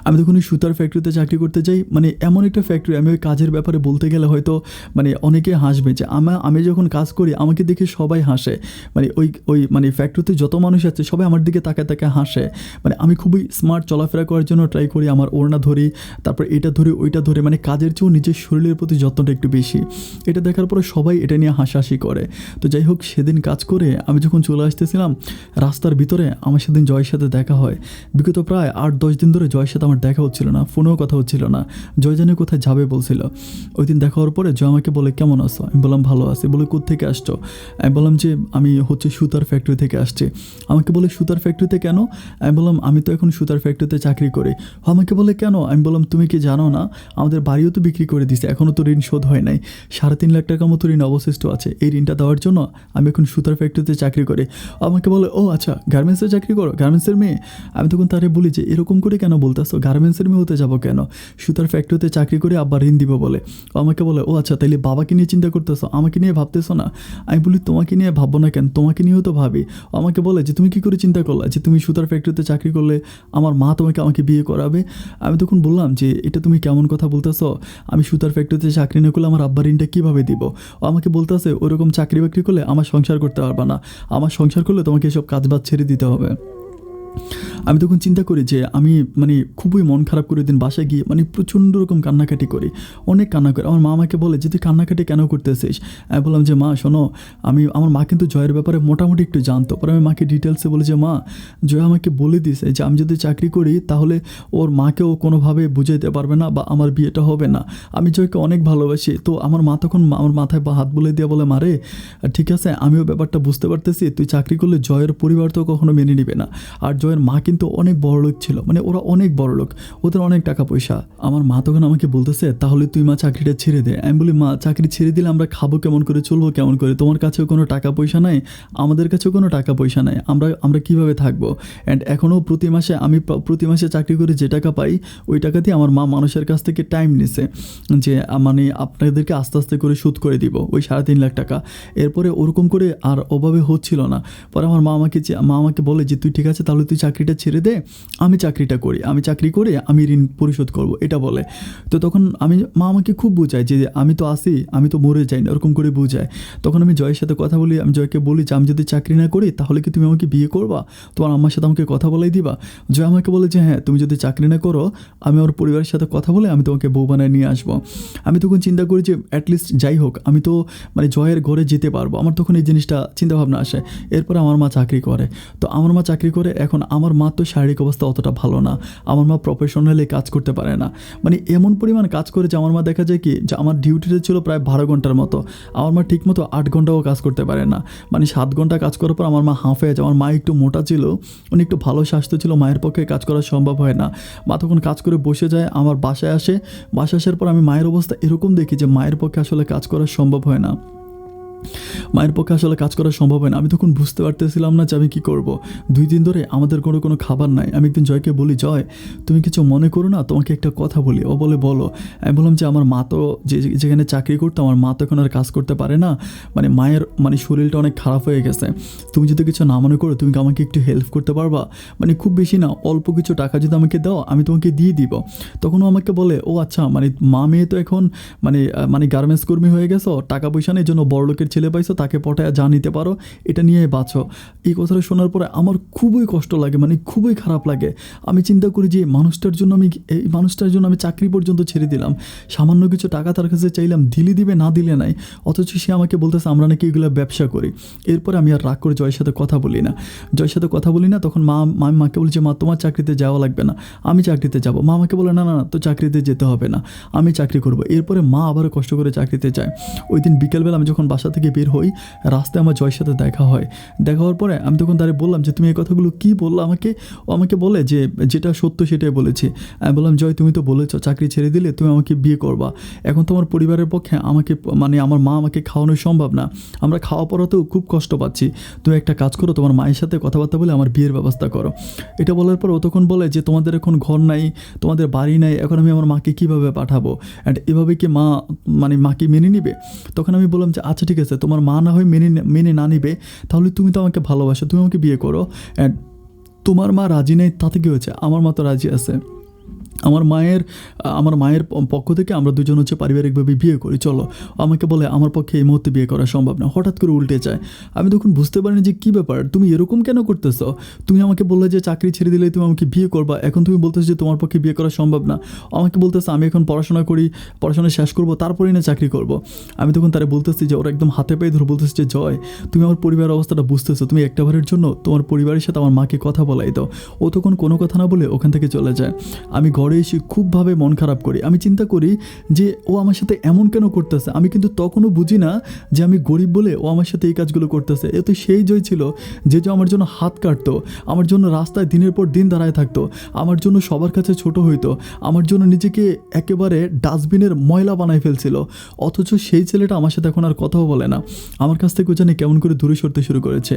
[SPEAKER 2] আমি তখন ওই সুতার ফ্যাক্টরিতে চাকরি করতে যাই। মানে এমন একটা ফ্যাক্টরি, আমি ওই কাজের ব্যাপারে বলতে গেলে হয়তো মানে অনেকে হাসবে যে আমি যখন কাজ করি আমাকে দেখে সবাই হাসে। মানে ওই মানে ফ্যাক্টরিতে যত মানুষ আছে সবাই আমার দিকে তাকায় তাকায় হাসে। মানে আমি খুবই স্মার্ট চলাফেরা করার জন্য ট্রাই করি, আমার ওড়না ধরি, তারপর এটা ধরি ওইটা ধরে, মানে কাজের চেয়েও নিজের শরীরের প্রতি যত্নটা একটু বেশি। এটা দেখার পরে সবাই এটা নিয়ে হাসাহাসি করে। তো যাই হোক, সেদিন কাজ করে আমি যখন চলে আসতেছিলাম রাস্তার ভিতরে আমার সেদিন জয়ের সাথে দেখা হয়। বিগত প্রায় 8-10 দিন ধরে জয়ের সাথে আমার দেখা হচ্ছিল না, ফোনেও কথা হচ্ছিল না। জয় জানি কোথায় যাবে বলছিল। ওই দিন দেখা হওয়ার পরে জয় আমাকে বলে কেমন আছো, আমি বললাম ভালো আছি। বলে কোত্থেকে আসছো, আমি বললাম যে আমি হচ্ছে সুতার ফ্যাক্টরি থেকে আসছি। আমাকে বলে সুতার ফ্যাক্টরিতে কেন, আমি বললাম আমি তো এখন সুতার ফ্যাক্টরিতে চাকরি করি। আমাকে বলে কেন, আমি বললাম তুমি কি জানো না আমাদের বাড়িও তো বিক্রি করে দিছে, এখনও তো ঋণ শোধ হয় নাই, 3.5 লাখ টাকা মতো ঋণ অবশিষ্ট আছে, এই ঋণটা দেওয়ার জন্য আমি এখন সুতার ফ্যাক্টরিতে চাকরি করি। আমাকে বলে ও আচ্ছা গার্মেন্টসে চাকরি করো, গার্মেন্টসের মেয়ে। আমি তখন তারে বলি যে এরকম করে কেন বলতেছো, গার্মেন্টসের মেয়ে হতে যাবো কেন, সুতার ফ্যাক্টরিতে চাকরি করে আব্বা ঋণ দিব বলে। আমাকে বলে ও আচ্ছা তাইলে বাবাকে নিয়ে চিন্তা করতেছো, আমাকে নিয়ে ভাবতেছো না। আমি বলি তোমাকে নিয়ে ভাববো না কেন, তোমাকে নিয়েও তো ভাবি। আমাকে বলে যে তুমি কী করে চিন্তা করলা যে তুমি সুতার ফ্যাক্টরিতে চাকরি করলে আমার মা আমাকে বিয়ে করাবে। আমি তখন বললাম যে এটা তুমি কেমন কথা বলতেছো, আমি সুতার ফ্যাক্টরিতে চাকরি না করলে আমার আব্বার ঋণটা কীভাবে দিব। ও আমাকে বলতেছে ওরকম চাকরি বাকরি করলে আমার সংসার করতে পারবা না, আমার সংসার করলে তোমাকে এসব কাজবাজ ছেড়ে দিতে হবে। আমি তখন চিন্তা করি যে আমি মানে খুবই মন খারাপ করে দিন বাসায় গিয়ে মানে প্রচণ্ড রকম কান্নাকাটি করি, অনেক কান্না করি। আমার মা আমাকে বলে যে তুই কান্নাকাটি কেন করতেছিস। আমি বললাম যে মা শোনো, আমার মা কিন্তু জয়ের ব্যাপারে মোটামুটি একটু জানতো। পরে আমি মাকে ডিটেলসে বলি যে মা জয় আমাকে বলে দিয়েছে যে আমি যদি চাকরি করি তাহলে ওর মাকেও কোনোভাবে বুঝাইতে পারবে না বা আমার বিয়েটা হবে না। আমি জয়কে অনেক ভালোবাসি। তো আমার মা তখন আমার মাথায় হাত বলে দিয়ে বলে মারে ঠিক আছে আমিও ব্যাপারটা বুঝতে পারতেছি, তুই চাকরি করলে জয়ের পরিবার তো কখনো মেনে নিবে না। আর জয়ের মা কিন্তু অনেক বড়লোক ছিল, মানে ওরা অনেক বড়লোক, ওদের অনেক টাকা পয়সা। আমার মা তখন আমাকে বলতেছে তাহলে তুই মা চাকরিটা ছেড়ে দে। আমি বলি মা চাকরি ছেড়ে দিলে আমরা খাবো কেমন করে, চলবো কেমন করে, তোমার কাছেও কোনো টাকা পয়সা নাই, আমাদের কাছেও কোনো টাকা পয়সা নাই, আমরা কীভাবে থাকবো। অ্যান্ড এখনও আমি প্রতি মাসে চাকরি করে যে টাকা পাই ওই টাকা দিয়ে আমার মা মানুষের কাছ থেকে টাইম নিছে যে মানে আপনাদেরকে আস্তে আস্তে করে শোধ করে দিব ওই 3.5 লাখ টাকা। এরপরে ওরকম করে আর অভাবে হচ্ছিল না। পরে আমার মা আমাকে বলে যে তুই ঠিক আছে তাহলে তুই চাকরিটা ছেড়ে দে, আমি চাকরি করে আমি ঋণ পরিশোধ করব এটা বলে। তো তখন মা আমাকে খুব বুঝায় যে আমি তো আসি, আমি তো মরে যাই না, এরকম করে বুঝায়। তখন আমি জয়ের সাথে কথা বলি, আমি জয়কে বলি যে আমি যদি চাকরি না করি তাহলে কি তুমি আমাকে বিয়ে করবা, তোমার আম্মার সাথে আমাকে কথা বলাই দিবা। জয় আমাকে বলে যে হ্যাঁ তুমি যদি চাকরি না করো আমি আমার পরিবারের সাথে কথা বলে আমি তোমাকে বউ বানায় নিয়ে আসবো। আমি তখন চিন্তা করি যে অ্যাটলিস্ট যাই হোক আমি তো মানে জয়ের ঘরে যেতে পারবো, আমার তখন এই জিনিসটা চিন্তাভাবনা আসে। এরপরে আমার মা চাকরি করে। তো আমার মা চাকরি করে, এখন আমার মা তো শারীরিক অবস্থা অতটা ভালো না, আমার মা প্রফেশনালি কাজ করতে পারে না, মানে এমন পরিমাণ কাজ করে যে আমার মা দেখা যায় কি যে আমার ডিউটিটা ছিল প্রায় 12 ঘন্টার মতো, আমার মা ঠিক মতো 8 ঘন্টাও কাজ করতে পারে না, মানে 7 ঘন্টা কাজ করার পর আমার মা হাঁফ হয়ে যায়। আমার মা একটু মোটা ছিল, উনি একটু ভালো স্বাস্থ্য ছিল, মায়ের পক্ষে কাজ করা সম্ভব হয় না। মা তখন কাজ করে বসে যায়, আমার বাসায় আসার পর আমি মায়ের অবস্থা এরকম দেখি যে মায়ের পক্ষে আসলে কাজ করা সম্ভব হয় না। মায়ের পক্ষে আসলে কাজ করা সম্ভব হয় না। আমি তখন বুঝতে পারতেছিলাম না যে আমি কী করব। 2 দিন ধরে আমাদের কোনো খাবার নাই। আমি একদিন জয়কে বলি, জয় তুমি কিছু মনে করো না, তোমাকে একটা কথা বলি। ও বলে বলো। আমি বললাম যে আমার মা তো যেখানে চাকরি করতো আমার মা তো এখন আর কাজ করতে পারে না, মানে মায়ের শরীরটা অনেক খারাপ হয়ে গেছে। তুমি যদি কিছু না মনে করো তুমি আমাকে একটু হেল্প করতে পারবা, মানে খুব বেশি না, অল্প কিছু টাকা যদি আমাকে দাও আমি তোমাকে দিয়ে দিব। তখন ও আমাকে বলে ও আচ্ছা মানে মা মেয়ে তো এখন গার্মেন্টস কর্মী হয়ে গেছো, টাকা পয়সা নেই জন্য বড়লোকের ছেলে পাইছো, তাকে পটায় যা নিতে পারো এটা নিয়ে বাঁচো। এই কথাটা শোনার পরে আমার খুবই কষ্ট লাগে, মানে খুবই খারাপ লাগে। আমি চিন্তা করি যে এই মানুষটার জন্য আমি চাকরি পর্যন্ত ছেড়ে দিলাম, সামান্য কিছু টাকা তার কাছে চাইলাম, দিবে না দিলে নাই, অথচ সে আমাকে বলতেছে আমরা নাকি এগুলো ব্যবসা করি। এরপরে আমি আর রাগ করে জয়ের সাথে কথা বলি না। তখন মাকে বলছে মা তোমার চাকরিতে যাওয়া লাগবে না, আমি চাকরিতে যাব। মা আমাকে বলে না না তো চাকরিতে যেতে হবে না, আমি চাকরি করব। এরপরে মা আবারও কষ্ট করে চাকরিতে যায়। ওই দিন বিকেলবেলা আমি যখন বাসা থেকে বের হই, রাস্তায় আমার জয়ের সাথে দেখা হওয়ার পরে আমি তখন তারে বললাম যে তুমি এই কথাগুলো কী বললো আমাকে। ও আমাকে বলে যে যেটা সত্য সেটাই বলেছি। আমি বললাম জয় তুমি তো বলেছ চাকরি ছেড়ে দিলে তুমি আমাকে বিয়ে করবা, এখন তোমার পরিবারের পক্ষে আমার মা আমাকে খাওয়ানো সম্ভব না, আমরা খাওয়া পড়াতেও খুব কষ্ট পাচ্ছি, তুমি একটা কাজ করো তোমার মায়ের সাথে কথাবার্তা বলে আমার বিয়ের ব্যবস্থা করো। এটা বলার পর ও তখন বলে যে তোমাদের এখন ঘর নাই, তোমাদের বাড়ি নাই, এখন আমি আমার মাকে কীভাবে পাঠাবো, অ্যান্ড এভাবে কি মাকে মেনে নিবে। তখন আমি বললাম যে আচ্ছা ঠিক আছে তোমার মা না হয় মেনে না নিবে, তাহলে তুমি তো আমাকে ভালোবাসো, তুমি আমাকে বিয়ে করো, অ্যান্ড তোমার মা রাজি নেই তাতে কী হয়েছে, আমার মা তো রাজি আছে। আমার মায়ের পক্ষ থেকে আমরা দুজন হচ্ছে পারিবারিকভাবে বিয়ে করি, চলো। আমাকে বলে আমার পক্ষে এই মুহূর্তে বিয়ে করা সম্ভব না, হঠাৎ করে উল্টে যায়। আমি তখন বুঝতে পারিনি যে কী ব্যাপার, তুমি এরকম কেন করতেছো? তুমি আমাকে বললে যে চাকরি ছেড়ে দিলে তুমি আমাকে বিয়ে করবা, এখন তুমি বলতেছো যে তোমার পক্ষে বিয়ে করা সম্ভব না। আমাকে বলতেছে আমি এখন পড়াশোনা করি, পড়াশোনা শেষ করবো, তারপরেই না চাকরি করব। আমি তখন তারা বলতেছি যে ওরা একদম হাতে পায়ে ধরে বলতেছে যে জয়, তুমি আমার পরিবারের অবস্থাটা বুঝতেছো, তুমি একটা বারের জন্য তোমার পরিবারের সাথে আমার মাকে কথা বলাই দাও। ও তখন কোনো কথা না বলে ওখান থেকে চলে যায়। আমি ঘরে এসে খুবভাবে মন খারাপ করি। আমি চিন্তা করি যে ও আমার সাথে এমন কেন করতেছে। আমি কিন্তু তখনও বুঝি না যে আমি গরিব বলে ও আমার সাথে এই কাজগুলো করতেছে। এ তো সেই জয় ছিল যে আমার জন্য হাত কাটতো, আমার জন্য রাস্তায় দিনের পর দিন দাঁড়ায় থাকতো, আমার জন্য সবার কাছে ছোট হইতো, আমার জন্য নিজেকে একেবারে ডাস্টবিনের ময়লা বানায় ফেলছিল। অথচ সেই ছেলেটা আমার সাথে এখন আর কথাও বলে না, আমার কাছ থেকে জানি কেমন করে দূরে সরতে শুরু করেছে।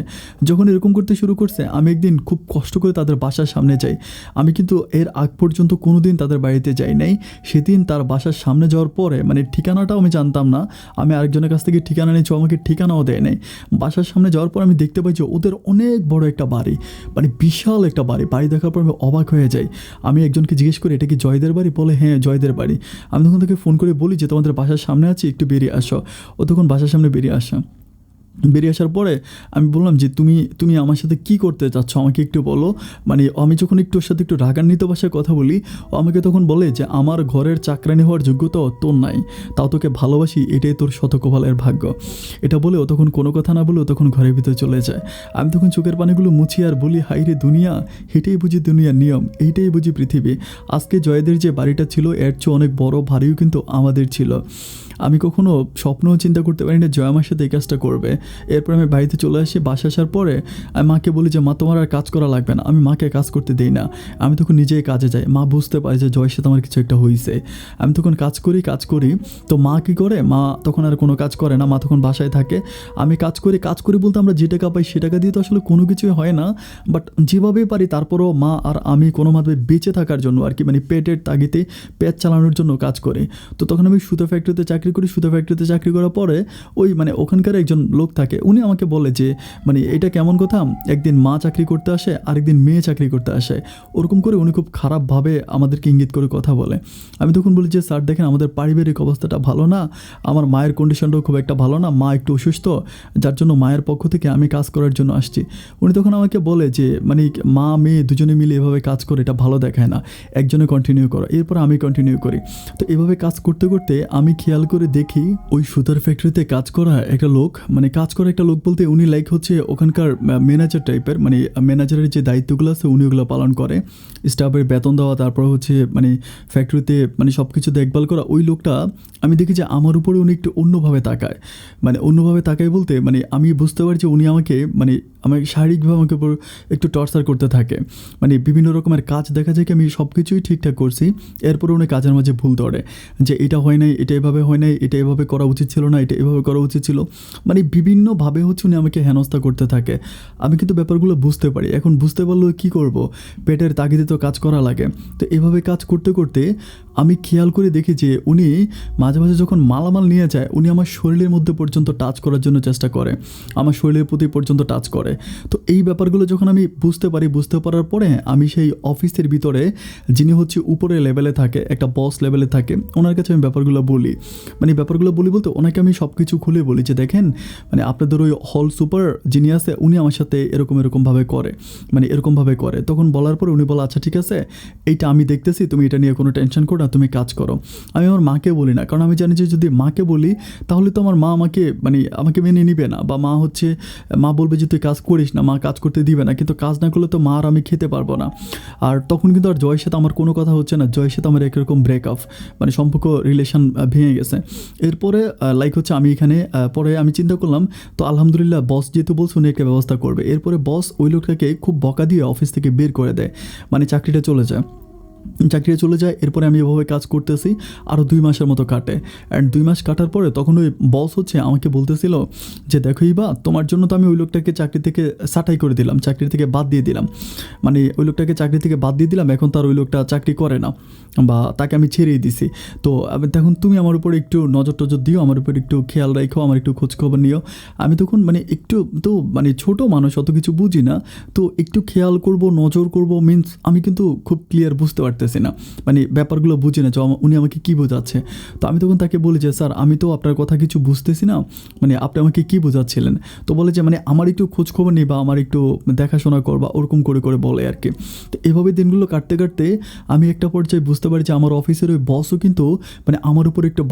[SPEAKER 2] যখন এরকম করতে শুরু করছে, আমি একদিন খুব কষ্ট করে তাদের বাসার সামনে যাই। আমি কিন্তু এর আগ পর্যন্ত কোনো দিন তাদের বাড়িতে যাই নাই। সেদিন তার বাসার সামনে যাওয়ার পরে মানে ঠিকানাটাও আমি জানতাম না, আমি আরেকজনের কাছ থেকে ঠিকানা নিয়েছি, আমাকে ঠিকানাও দেয় নাই। বাসার সামনে যাওয়ার পর আমি দেখতে পাই যে ওদের অনেক বড় একটা বাড়ি, মানে বিশাল একটা বাড়ি। বাড়ি দেখার পর আমি অবাক হয়ে যাই। আমি একজনকে জিজ্ঞেস করি এটা কি জয়দের বাড়ি? বলে হ্যাঁ জয়দের বাড়ি। আমি তখন তাকে ফোন করে বলি যে তোমাদের বাসার সামনে আছি, একটু বেরিয়ে আসো। ও তখন বাসার সামনে বেরিয়ে আসার পরে আমি বললাম যে তুমি তুমি আমার সাথে কি করতে চাচ্ছ আমাকে একটু বলো। মানে আমি যখন একটু ওর সাথে একটু রাগান্বিত ভাষায় কথা বলি, ও আমাকে তখন বলে যে আমার ঘরের চাকরানি হওয়ার যোগ্যতা তোর নাই, তাও তোকে ভালোবাসি, এটাই তোর শতকপালের ভাগ্য। এটা বলে ও তখন কোনো কথা না বলে ও তখন ঘরের ভিতরে চলে যায়। আমি তখন চোখের পানিগুলো মুছি আর বলি হাই রে দুনিয়া, এটাই বুঝি দুনিয়ার নিয়ম, এইটাই বুঝি পৃথিবী। আজকে জয়দের যে বাড়িটা ছিল এর চেয়ে অনেক বড় ভারীও কিন্তু আমাদের ছিল। আমি কখনো স্বপ্নও চিন্তা করতে পারি না জয় আমার সাথে এই কাজটা করবে। এরপর আমি বাড়িতে চলে আসি। বাসা আসার পরে আমি মাকে বলি যে মা তোমার আর কাজ করা লাগবে না, আমি মাকে কাজ করতে দিই না। আমি তখন নিজেই কাজে যাই। মা বুঝতে পারে যে জয়ের সাথে আমার কিছু একটা হয়েছে। আমি তখন কাজ করি। তো মা কী করে, মা তখন আর কোনো কাজ করে না, মা তখন বাসায় থাকে। আমি কাজ করি বলতে আমরা যে টাকা পাই সে টাকা দিয়ে তো আসলে কোনো কিছুই হয় না, বাট যেভাবেই পারি তারপরও মা আর আমি কোনোভাবে বেঁচে থাকার জন্য আর কি, মানে পেটের তাগিদে পেট চালানোর জন্য কাজ করি। তো তখন আমি সুতো ফ্যাক্টরিতে চাকরি করার পরে ওই মানে ওখানকার একজন লোক থাকে, উনি আমাকে বলে যে মানে এটা কেমন কথা, একদিন মা চাকরি করতে আসে আরেকদিন মেয়ে চাকরি করতে আসে, ওরকম করে উনি খুব খারাপভাবে আমাদেরকে ইঙ্গিত করে কথা বলে। আমি তখন বলি যে স্যার দেখেন আমাদের পারিবারিক অবস্থাটা ভালো না, আমার মায়ের কন্ডিশনটাও খুব একটা ভালো না, মা একটু অসুস্থ, যার জন্য মায়ের পক্ষ থেকে আমি কাজ করার জন্য আসছি। উনি তখন আমাকে বলে যে মানে মা মেয়ে দুজনে মিলে এভাবে কাজ করে এটা ভালো দেখায় না, একজনে কন্টিনিউ করো। এরপর আমি কন্টিনিউ করি। তো এভাবে কাজ করতে করতে আমি খেয়াল করে দেখি ওই সুতার ফ্যাক্টরিতে কাজ করা একটা লোক বলতে উনি লাইক হচ্ছে ওখানকার ম্যানেজার টাইপের, মানে ম্যানেজারের যে দায়িত্বগুলো আছে উনি ওগুলো পালন করে, স্টাফের বেতন দেওয়া, তারপর হচ্ছে মানে ফ্যাক্টরিতে মানে সব কিছু দেখভাল করা। ওই লোকটা আমি দেখি যে আমার উপরে উনি একটু অন্যভাবে তাকায় বলতে মানে আমি বুঝতে পারি যে উনি আমাকে শারীরিকভাবে আমাকে উপর একটু টর্চার করতে থাকে। মানে বিভিন্ন রকমের কাজ দেখা যায় কি আমি সব কিছুই ঠিকঠাক করছি, এরপরে উনি কাজের মাঝে ভুল ধরে যে এটা হয় নাই, এটা এভাবে হয় নাই, এটা এভাবে করা উচিত ছিল না, এটা এভাবে করা উচিত ছিল। মানে বিভিন্নভাবে হচ্ছে উনি আমাকে হেনস্থা করতে থাকে। আমি কিন্তু ব্যাপারগুলো বুঝতে পারি। এখন বুঝতে পারলেও কী করব, পেটের তাগিদে তো কাজ করা লাগে। তো এভাবে কাজ করতে করতে আমি খেয়াল করে দেখি যে উনি মাঝে মাঝে যখন মালামাল নিয়ে যায় উনি আমার শরীরের মধ্যে পর্যন্ত টাচ করার জন্য চেষ্টা করে, আমার শরীরের প্রতি পর্যন্ত টাচ করে। তো এই ব্যাপারগুলো যখন আমি বুঝতে পারার পরে আমি সেই অফিসের ভিতরে যিনি হচ্ছে উপরে লেভেলে থাকে, একটা বস লেভেলে থাকে, ওনার কাছে আমি ব্যাপারগুলো বলি। মানে ব্যাপারগুলো বলি বলতে ওনাকে আমি সব কিছু খুলে বলি যে দেখেন মানে আপনাদের ওই হল সুপার যিনি আছে উনি আমার সাথে এরকমভাবে করে। তখন বলার পরে উনি বলে আচ্ছা ঠিক আছে, এইটা আমি দেখতেছি, তুমি এটা নিয়ে কোনো টেনশন করো না, তুমি কাজ করো। আমি আমার মাকে বলি না, কারণ আমি জানি যে যদি মাকে বলি তাহলে তো আমার মা আমাকে মেনে নিবে না, বা মা বলবে যে তুই কাজ করিস না, মা কাজ করতে দিবে না, কিন্তু কাজ না করলে তো মা আর আমি খেতে পারবো না। আর তখন কিন্তু আর জয়ের সাথে আমার কোনো কথা হচ্ছে না, জয়ের সাথে আমার একরকম ব্রেকআপ, মানে সম্পর্ক রিলেশন ভেঙে গেছে। এরপরে লাইক হচ্ছে আমি এখানে পরে আমি চিন্তা করলাম তো আলহামদুলিল্লাহ বস যেহেতু বলছে উনি একটা ব্যবস্থা করবে। এরপরে বস ওই লোকটাকে খুব বকা দিয়ে অফিস থেকে বের করে দেয়, মানে চাকরিটা চলে যায়। এরপরে আমি এভাবে কাজ করতেছি, আরও 2 মাসের মতো কাটে। অ্যান্ড 2 মাস কাটার পরে তখন ওই বস হচ্ছে আমাকে বলতেছিল যে দেখো ইবা, তোমার জন্য তো আমি ওই লোকটাকে চাকরি থেকে ছাঁটাই করে দিলাম, চাকরি থেকে বাদ দিয়ে দিলাম, মানে ওই লোকটাকে চাকরি থেকে বাদ দিয়ে দিলাম, এখন তার ওই লোকটা চাকরি করে না বা তাকে আমি ছেড়েই দিছি। তো তখন তুমি আমার উপর একটু নজর টজর দিও, আমার উপর একটু খেয়াল রাখো, আমার একটু খোঁজখবর নিও। আমি তখন একটু তো ছোটো মানুষ, অত কিছু বুঝি না, তো একটু খেয়াল করব, নজর করব, মিন্স আমি কিন্তু খুব ক্লিয়ার বুঝতে পারছি পারতেছি না, মানে ব্যাপারগুলো বুঝি না যে উনি আমাকে কী বোঝাচ্ছে। তো আমি তখন তাকে বলি যে স্যার আমি তো আপনার কথা কিছু বুঝতেছি না, মানে আপনি আমাকে কী বোঝাচ্ছিলেন। তো বলে যে মানে আমার একটু খোঁজখবর নেই বা আমার একটু দেখাশোনা করবা, ওরকম করে করে বলে আর কি। তো এভাবে দিনগুলো কাটতে কাটতে আমি একটা পর্যায়ে বুঝতে পারি যে আমার অফিসের ওই বসও কিন্তু মানে আমার উপর একটু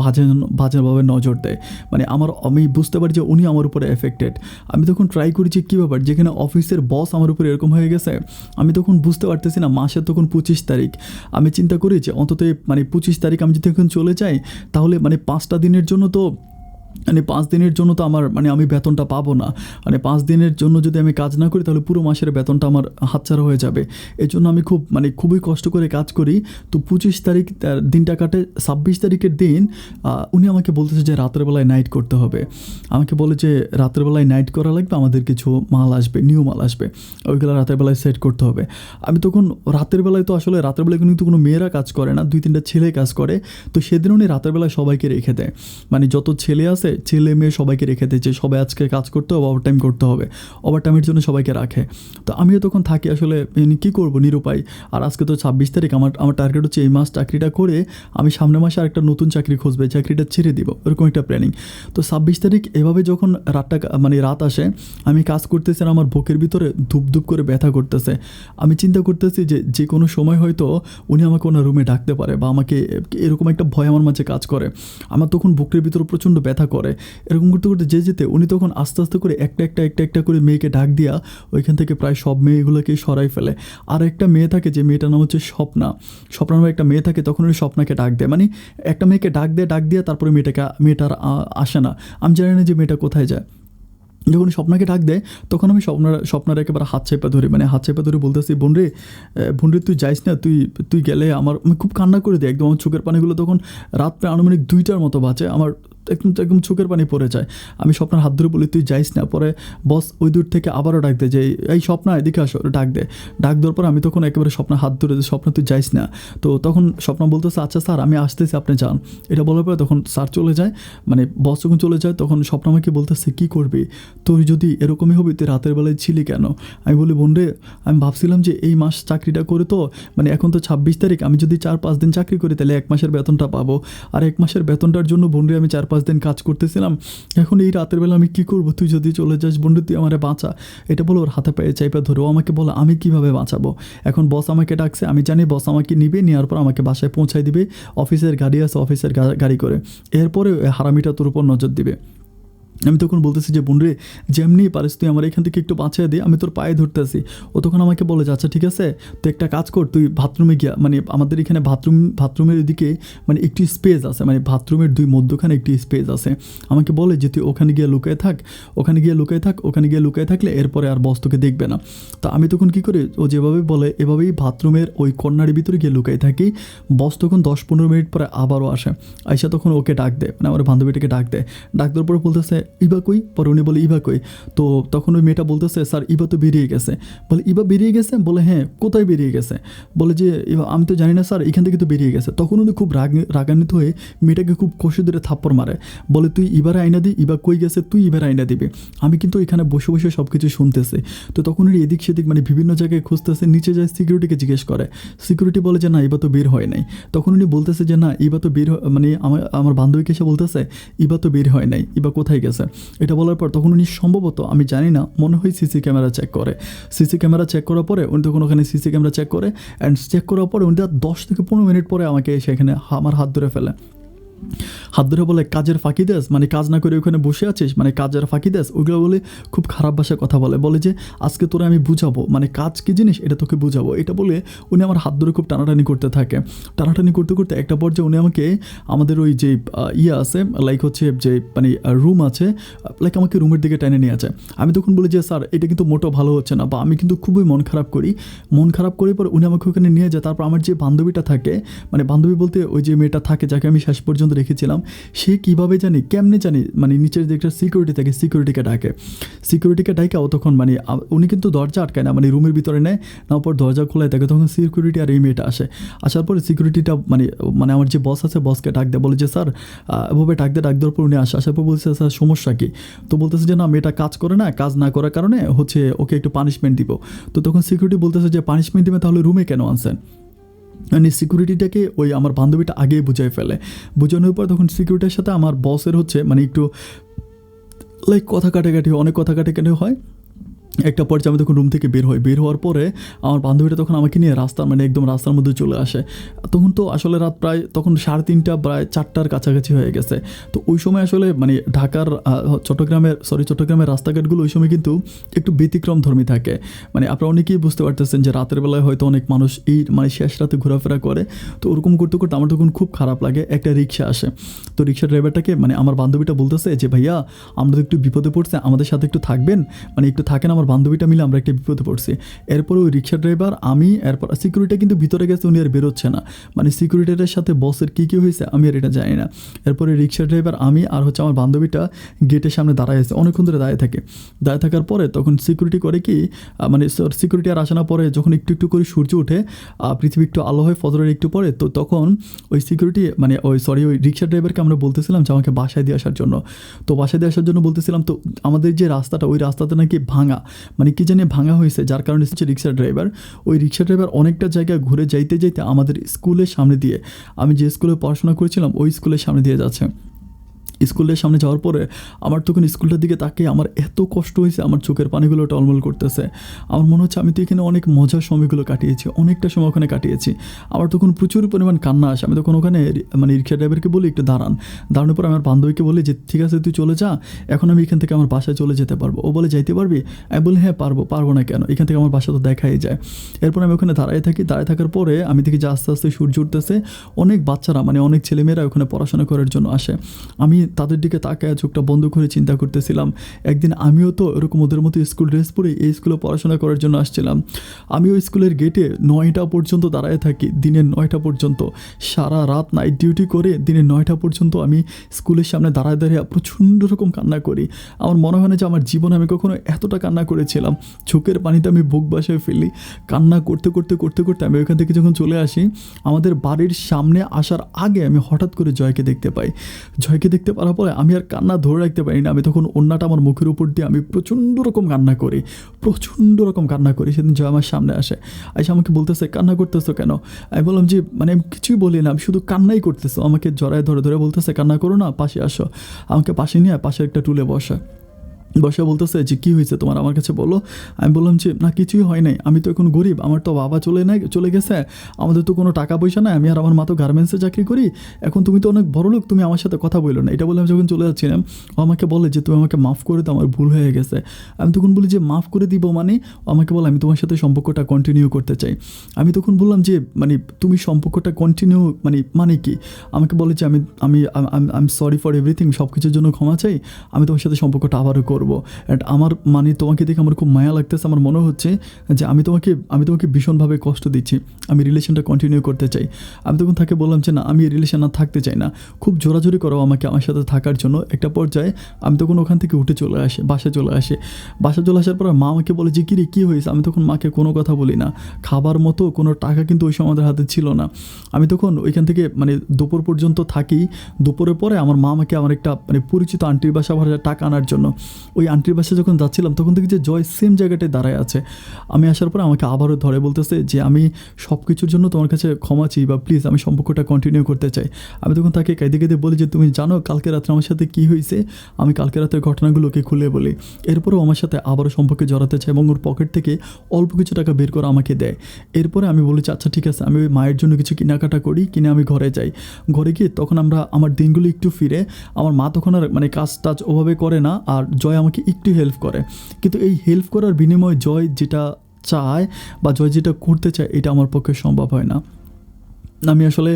[SPEAKER 2] বাজেভাবে নজর দেয়। মানে আমি বুঝতে পারি যে উনি আমার উপরে এফেক্টেড। আমি তখন ট্রাই করি যে কী ব্যাপার, যেখানে অফিসের বস আমার উপরে এরকম হয়ে গেছে, আমি তখন বুঝতে পারতেছি না। মাসের তখন 25 তারিখ। আমি চিন্তা করি যে অন্তত মানে 25 তারিখ আমি যদি এখন চলে যাই, তাহলে মানে 5টা দিনের জন্য তো মানে 5 দিনের জন্য তো আমার মানে আমি বেতনটা পাবো না। মানে 5 দিনের জন্য যদি আমি কাজ না করি তাহলে পুরো মাসের বেতনটা আমার হাতছাড়া হয়ে যাবে। এজন্য আমি খুবই কষ্ট করে কাজ করি। তো 25 তারিখ দিনটা কাটে। 26 তারিখের দিন উনি আমাকে বলতেছে যে রাতের বেলায় নাইট করতে হবে। আমাকে বলে যে রাতের বেলায় নাইট করা লাগবে, আমাদের কিছু মাল আসবে, নিউ মাল আসবে, ওইগুলো রাতের বেলায় সেট করতে হবে। আমি তখন রাতের বেলায় তো আসলে রাতের বেলায় কিন্তু কোনো মেয়েরা কাজ করে না, 2-3টা ছেলে কাজ করে। তো সেদিন উনি রাতের বেলায় সবাইকে রেখে দেয়, মানে যত ছেলে আছে ছেলে মেয়ে সবাইকে রেখে দিয়েছে, সবাই আজকে কাজ করতে হবে, ওভারটাইম করতে হবে, ওভারটাইমের জন্য সবাইকে রাখে। তো আমিও তখন থাকি আসলে কী করবো, নিরুপায়। আর আজকে তো 26 তারিখ, আমার টার্গেট হচ্ছে এই মাস চাকরিটা করে আমি সামনের মাসে আরেকটা নতুন চাকরি খুঁজবে, চাকরিটা ছেড়ে দিব, এরকম একটা প্ল্যানিং। তো 26 তারিখ এভাবে যখন রাত আসে, আমি কাজ করতেছি আর আমার বুকের ভিতরে ধুপ ধুপ করে ব্যথা করতেছে। আমি চিন্তা করতেছি যে কোনো সময় হয়তো উনি আমাকে ওনার রুমে ডাকতে পারে বা আমাকে, এরকম একটা ভয় আমার মাঝে কাজ করে। আমার তখন বুকের ভিতরে প্রচণ্ড ব্যথা করে। এরকম করতে করতে যেতে উনি তখন আস্তে আস্তে করে একটা করে মেয়েকে ডাক দিয়া ওইখান থেকে প্রায় সব মেয়েগুলোকে সরাই ফেলে। আর একটা মেয়ে থাকে, যে মেয়েটার নাম হচ্ছে স্বপ্না নামে একটা মেয়ে থাকে। তখন ওই স্বপ্নাকে ডাক দেয়, মানে একটা মেয়েকে ডাক দিয়ে তারপরে মেয়েটার আসে না। আমি জানি না যে মেয়েটা কোথায় যায়। যখন স্বপ্নাকে ডাক দেয় তখন আমি স্বপ্নার একেবারে হাত চেপে ধরি, মানে হাত চেপে ধরে বলতেছি, বোনরে তুই যাইস না, তুই গেলে আমি খুব কান্না করে দিই একদম। আমার চোখের পানিগুলো তখন রাত প্রায় আনুমানিক 2টার মতো বাজে, আমার একদম চোখের পানি পড়ে যায়। আমি স্বপ্নার হাত ধরে বলি তুই যাইস না। পরে বস ওই দূর থেকে আবারও ডাক দেয় যে এই স্বপ্না এদিকে আসো, ডাক দেওয়ার পর আমি তখন একেবারে স্বপ্নার হাত ধরে, স্বপ্না তুই যাইস না। তো তখন স্বপ্না বলতেছে আচ্ছা স্যার আমি আসতেছি, আপনি যান। এটা বলার পরে তখন স্যার চলে যায়, মানে বস যখন চলে যায় তখন স্বপ্না আমাকে বলতেছে কী করবি, তোর যদি এরকমই হবে তুই রাতের বেলায় ছিলি কেন। আমি বলি বোনরে, আমি ভাবছিলাম যে এই মাস চাকরিটা করে তো মানে এখন তো 26 তারিখ, আমি যদি 4-5 দিন চাকরি করি তাহলে 1 মাসের বেতনটা পাবো। আর 1 মাসের বেতনটার জন্য বোনরে আমি 4-5 দিন কাজ করতেছিলাম। এখন এই রাতের বেলা আমি কী করবো, তুই যদি চলে যাস বোনরে, তুই আমারে বাঁচা। এটা বলে ওর হাতে পায়ে চাইপা ধরে ও আমাকে বলে আমি কীভাবে বাঁচাবো। এখন বস আমাকে ডাকছে, আমি জানি বস আমাকে নিবে, নেওয়ার পর আমাকে বাসায় পৌঁছায় দিবে, অফিসের গাড়ি আছে, অফিসের গাড়ি করে। এরপরে হারামিটা তোর উপর নজর দিবে। আমি তখন বলতেছি যে বোনরে, যেমনি পারিস তুই আমার এখান থেকে একটু বাঁচিয়ে দে, আমি তোর পায়ে ধরতেছি। ও তখন আমাকে বলে যে আচ্ছা ঠিক আছে, তুই একটা কাজ কর, তুই বাথরুমে গিয়া, মানে আমাদের এখানে বাথরুমের এদিকে মানে একটি স্পেস আছে, মানে বাথরুমের 2 মধ্যখানে একটি স্পেস আছে। আমাকে বলে যে তুই ওখানে গিয়ে লুকায় থাক, ওখানে গিয়ে লুকায় থাকলে এরপরে আর বস তোকে দেখবে না। তো আমি তখন কী করি, ও যেভাবে বলে এভাবেই বাথরুমের ওই কর্নারের ভিতরে গিয়ে লুকায় থাকি। বস তখন 10-15 মিনিট পরে আবারও আসে, আইসা তখন ওকে ডাক দেয়, মানে আমার বান্ধবীটাকে ডাক দেওয়ার পরে বলতেছে ইবা কই। পরে উনি বলে ইবা কই। তো তখন ওই মেয়েটা বলতেছে স্যার ইবা তো বেরিয়ে গেছে। বলে ইবা বেরিয়ে গেছে? বলে হ্যাঁ, কোথায় বেরিয়ে গেছে? বলে যে আমি তো জানি না স্যার, এখান থেকে তো বেরিয়ে গেছে। তখন উনি খুব রাগান্বিত হয়ে মেয়েটাকে খুব কষে ধরে থাপ্পড় মারে, বলে তুই ইবার আইনা দি, ইবা কই গেছে তুই ইবার আইনা দিবি। আমি কিন্তু এখানে বসে বসে সব কিছু শুনতেছি। তো তখন উনি এদিক সেদিক মানে বিভিন্ন জায়গায় খুঁজতেছে, নিচে যায় সিকিউরিটিকে জিজ্ঞেস করে। সিকিউরিটি বলে যে না ইবা তো বের হয় নাই। তখন উনি বলতেছে যে না ইবা তো বের, মানে আমার বান্ধবীকে এসে বলতেছে ইবা তো বের হয় নাই, ইবা কোথায় গেছে। এটা বলার পর তখন উনি সম্ভবত, আমি জানি না, মনে হয় সিসি ক্যামেরা চেক করে। সিসি ক্যামেরা চেক করার পরে উনি তখন ওখানে সিসি ক্যামেরা চেক করে, অ্যান্ড চেক করার পরে উনি 10 থেকে 15 মিনিট পরে আমাকে সেখানে আমার হাত ধরে ফেলে। হাত ধরে বলে কাজের ফাঁকি দেস, মানে কাজ না করে ওখানে বসে আছিস, মানে কাজের ফাঁকি দেস, ওইগুলো বলে খুব খারাপ ভাষায় কথা বলে যে আজকে তোরা আমি বুঝাবো, মানে কাজ কী জিনিস এটা তোকে বুঝাবো। এটা বলে উনি আমার হাত ধরে খুব টানাটানি করতে থাকে। টানাটানি করতে করতে একটা পর্যায়ে উনি আমাকে আমাদের ওই যে আছে লাইক হচ্ছে যে মানে রুম আছে, লাইক আমাকে রুমের দিকে টেনে নিয়ে আছে। আমি তখন বলি যে স্যার এটা কিন্তু মোটেও ভালো হচ্ছে না, বা আমি কিন্তু খুবই মন খারাপ করি পরে উনি আমাকে ওখানে নিয়ে যায়। তারপর আমার যে বান্ধবীটা থাকে, মানে বান্ধবী বলতে ওই যে মেয়েটা থাকে যাকে আমি শেষ পর্যন্ত রেখেছিলাম, সে কীভাবে কেমনে জানি মানে নিচের যে একটা সিকিউরিটি থাকে, সিকিউরিটিকে ডাকে ও তখন মানে উনি কিন্তু দরজা আটকায় না, মানে রুমের ভিতরে নেয় না, পর দরজা খোলায় থাকে। তখন সিকিউরিটি আর এই মেয়েটা আসার পরে সিকিউরিটিটা মানে আমার যে বস আছে, বসকে ডাক দেয়, বলে যে স্যার এভাবে ডাক দেওয়ার পর উনি আসার পর বলছে স্যার সমস্যা কী। তো বলতেছে যে না মেয়েটা কাজ করে না, কাজ না করার কারণে হচ্ছে ওকে একটু পানিশমেন্ট দিব। তো তখন সিকিউরিটি বলতেছে যে পানিশমেন্ট দিবে, তাহলে রুমে কেন আনছেন। মানে সিকিউরিটিটাকে ওই আমার বান্ধবীটা আগেই বুঝাই ফেলে। বুঝানোর পর তখন সিকিউরিটির সাথে আমার বসের হচ্ছে মানে একটু লাইক কথা কাটাকাটি, অনেক কথা কাটাকাটি হয়। একটা পর্যায়ে আমি তখন রুম থেকে বের হই। বের হওয়ার পরে আমার বান্ধবীটা তখন আমাকে নিয়ে রাস্তা মানে একদম রাস্তার মধ্যে চলে আসে। তখন তো আসলে রাত প্রায় তখন 3:30 প্রায় 4টার কাছাকাছি হয়ে গেছে। তো ওই সময় আসলে মানে ঢাকার চট্টগ্রামের রাস্তাঘাটগুলো ওই সময় কিন্তু একটু ব্যতিক্রমধর্মী থাকে। মানে আপনারা অনেকেই বুঝতে পারতেছেন যে রাতের বেলায় হয়তো অনেক মানুষ এই মানে শেষ রাতে ঘোরাফেরা করে। তো ওরকম করতে করতে আমার তখন খুব খারাপ লাগে। একটা রিক্সা আসে। তো রিক্সা ড্রাইভারটাকে মানে আমার বান্ধবীটা বলতেছে যে, ভাইয়া আমরা তো একটু বিপদে পড়ছে, আমাদের সাথে একটু থাকবেন, মানে একটু থাকেন, আমার বান্ধবীটা মিলে আমরা একটা বিপদে পড়ছি। এরপর ওই রিক্সা ড্রাইভার, আমি, এরপর সিকিউরিটি কিন্তু ভিতরে গেছে, উনি আর বেরোচ্ছে না। মানে সিকিউরিটির সাথে বসের কী হয়েছে আমি আর এটা জানি না। এরপরে রিক্সা ড্রাইভার, আমি আর হচ্ছে আমার বান্ধবীটা গেটের সামনে দাঁড়ায় আছে, অনেকক্ষণ ধরে দাঁড়িয়ে থাকে। দাঁড়িয়ে থাকার পরে তখন সিকিউরিটি করে কি মানে সিকিউরিটি আর আসে না। পরে যখন একটু একটু করে সূর্য ওঠে, পৃথিবী একটু আলো হয় ফজরের একটু পরে, তো তখন ওই সিকিউরিটি মানে ওই রিক্সা ড্রাইভারকে আমরা বলতেছিলাম যে আমাকে বাসায় দিয়ে আসার জন্য। তো বাসায় দিয়ে আসার জন্য বলতেছিলাম। তো আমাদের যে রাস্তাটা, ওই রাস্তাতে নাকি ভাঙা, মানে কি জানি ভাঙা হয়েছে, যার কারণে হচ্ছে রিক্সা ড্রাইভার অনেকটা জায়গায় ঘুরে যাইতে যাইতে আমাদের স্কুলের সামনে দিয়ে, আমি যে স্কুলে পড়াশোনা করেছিলাম ওই স্কুলের সামনে দিয়ে যাচ্ছে। স্কুলের সামনে যাওয়ার পরে আমার তখন স্কুলটার দিকে তাকিয়ে আমার এত কষ্ট হয়েছে, আমার চোখের পানিগুলো টলমল করতেছে। আমার মনে হচ্ছে আমি তো এখানে অনেক মজার সময়গুলো কাটিয়েছি, অনেকটা সময় ওখানে কাটিয়েছি। আমার তখন প্রচুর পরিমাণ কান্না আসে। আমি তখন ওখানে মানে রিক্সা ড্রাইভারকে বলি একটু দাঁড়ানোর পর আমার বান্ধবীকে বলি যে ঠিক আছে তুই চলে যা, এখন আমি এখান থেকে আমার বাসায় চলে যেতে পারবো। ও বলে যাইতে পারবি? আমি বলি হ্যাঁ পারবো না কেন, এখান থেকে আমার বাসা তো দেখাই যায়। এরপর আমি ওখানে দাঁড়ায় থাকার পরে আমি দেখি যে আস্তে আস্তে সূর্য উঠতেছে। অনেক বাচ্চারা মানে অনেক ছেলেমেয়েরা ওখানে পড়াশোনা করার জন্য আসে। আমি তাদের দিকে তাকায় চোখটা বন্ধ করে চিন্তা করতেছিলাম, একদিন আমিও তো এরকম ওদের মতো স্কুল ড্রেস পরে এই স্কুলে পড়াশোনা করার জন্য আসছিলাম। আমিও স্কুলের গেটে 9টা পর্যন্ত দাঁড়ায় থাকি, দিনের 9টা পর্যন্ত, সারা রাত নাইট ডিউটি করে দিনের 9টা পর্যন্ত আমি স্কুলের সামনে দাঁড়ায় প্রচণ্ড রকম কান্না করি। আমার মনে হয় না যে আমার জীবনে আমি কখনো এতটা কান্না করেছিলাম। চোখের পানিতে আমি বুক বাসায় ফেলি। কান্না করতে করতে করতে করতে আমি ওইখান থেকে যখন চলে আসি, আমাদের বাড়ির সামনে আসার আগে আমি হঠাৎ করে জয়কে দেখতে পাই। জয়কে দেখতে পাওয়ার পরে আমি আর কান্না ধরে রাখতে পারি না। আমি তখন ওড়নাটা আমার মুখের উপর দিয়ে আমি প্রচণ্ড রকম কান্না করি। সেদিন জয় আমার সামনে আসে, আমাকে বলতেছে কান্না করতেছো কেন? আমি বললাম যে মানে আমি কিছুই বলি না, আমি শুধু কান্নাই করতেছো। আমাকে জড়ায় ধরে ধরে বলতেছে কান্না করো না, পাশে আসো। আমাকে পাশে নিয়ে পাশে একটা টুলে বসে বলতেছে যে কী হয়েছে তোমার, আমার কাছে বলো। আমি বললাম যে না কিছুই হয় নাই, আমি তো এখন গরিব, আমার তো বাবা চলে গেছে, আমাদের তো কোনো টাকা পয়সা নাই, আমি আর আমার মা তো গার্মেন্টসে চাকরি করি, এখন তুমি তো অনেক বড় লোক, তুমি আমার সাথে কথা বললো না। এটা বলে আমি যখন চলে যাচ্ছিলাম, ও আমাকে বলে যে তুমি আমাকে মাফ করে দাও, আমার ভুল হয়ে গেছে। আমি তখন বলি যে মাফ করে দিব মানে? ও আমাকে বলে আমি তোমার সাথে সম্পর্কটা কন্টিনিউ করতে চাই। আমি তখন বললাম যে মানে তুমি সম্পর্কটা কন্টিনিউ মানে কি? আমাকে বলে যে আমি সরি ফর এভরিথিং, সব কিছুর জন্য ক্ষমা চাই, আমি তোমার সাথে সম্পর্কটা আবারও করবো। অ্যান্ড আমার মানে তোমাকে দেখে আমার খুব মায়া লাগতেছে, আমার মনে হচ্ছে যে আমি তোমাকে ভীষণভাবে কষ্ট দিচ্ছি, আমি রিলেশনটা কন্টিনিউ করতে চাই। আমি তখন তাকে বললাম যে না, আমি এই রিলেশন আর থাকতে চাই না, খুব জোরাজোরি করো আমাকে আমার সাথে থাকার জন্য। একটা পর্যায়ে আমি তখন ওখান থেকে উঠে বাসায় চলে আসার পর মা আমাকে বলে যে কিরে কী হয়েছে? আমি তখন মাকে কোনো কথা বলি না। খাবার মতো কোনো টাকা কিন্তু ওই সময় আমাদের হাতে ছিল না। আমি তখন ওইখান থেকে মানে দুপুর পর্যন্ত থাকি। দুপুরের পরে আমার মা আমাকে আমার একটা মানে পরিচিত আন্টির বাসা ভাড়া টাকা আনার জন্য, ওই আন্টির বাসায় যখন যাচ্ছিলাম তখন দেখি যে জয় সেম জায়গাটায় দাঁড়ায় আছে। আমি আসার পরে আমাকে আবারও ধরে বলতেছে যে আমি সব কিছুর জন্য তোমার কাছে ক্ষমা চাই, বা প্লিজ আমি সম্পর্কটা কন্টিনিউ করতে চাই। আমি তখন তাকে কেঁদে বলি যে তুমি জানো কালকে রাত্রে আমার সাথে কী হয়েছে? আমি কালকে রাতের ঘটনাগুলোকে খুলে বলি। এরপরেও আমার সাথে আবারও সম্পর্কে জড়াতে চায় এবং ওর পকেট থেকে অল্প কিছু টাকা বের করে আমাকে দেয়। এরপরে আমি বলেছি আচ্ছা ঠিক আছে, আমি ওই মায়ের জন্য কিছু কেনাকাটা করি, কিনে আমি ঘরে যাই। ঘরে গিয়ে তখন আমার দিনগুলো একটু ফিরে, আমার মা তখন আর মানে কাজ টাজ ওভাবে করে না, আর জয় আমাকে একটু হেল্প করে। কিন্তু এই হেল্প করার বিনিময়ে জয় যেটা চায় বা জয় যেটা করতে চায় এটা আমার পক্ষে সম্ভব হয় না। আমি আসলে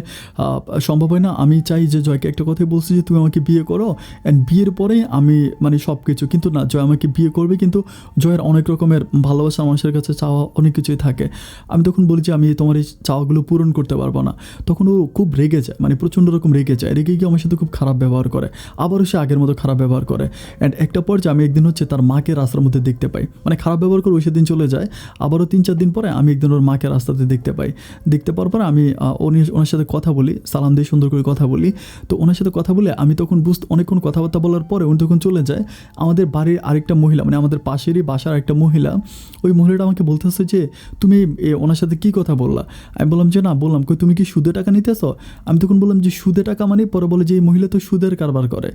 [SPEAKER 2] সম্ভব হয় না। আমি চাই যে জয়কে একটা কথাই বলছি যে তুমি আমাকে বিয়ে করো, অ্যান্ড বিয়ের পরে আমি মানে সব কিছু, কিন্তু না, জয় আমাকে বিয়ে করবে, কিন্তু জয়ের অনেক রকমের ভালোবাসা মানুষের কাছে চাওয়া অনেক কিছুই থাকে। আমি তখন বলি যে আমি তোমার এই চাওয়াগুলো পূরণ করতে পারবো না। তখন ও খুব রেগে যায়, মানে প্রচণ্ড রকম রেগে গিয়ে আমার সাথে খুব খারাপ ব্যবহার করে, আবারও সে আগের মতো খারাপ ব্যবহার করে। অ্যান্ড একটা পর্যায়ে আমি একদিন হচ্ছে তার মাকে রাস্তার মধ্যে দেখতে পাই, মানে খারাপ ব্যবহার করে ওই সেদিন চলে যায়। আবারও 3-4 দিন পরে আমি একদিন ওর মাকে রাস্তাতে দেখতে পাওয়ার পরে আমি ও ওনার সাথে কথা বলি, সালাম দিয়ে সুন্দর করে কথা বলি। তো ওনার সাথে কথা বলে আমি তখন অনেকক্ষণ কথাবার্তা বলার পরে উনি তখন চলে যায়। আমাদের বাড়ির আরেকটা মহিলা, মানে আমাদের পাশেরই বাসার একটা মহিলা, ওই মহিলাটা আমাকে বলতেছে যে তুমি ওনার সাথে কী কথা বললা? আমি বললাম যে না, বললাম কই তুমি কি সুদে টাকা নিতেছো? আমি তখন বললাম যে সুদে টাকা মানে? পরে বলে যে এই মহিলা তো সুদের কারবার করে।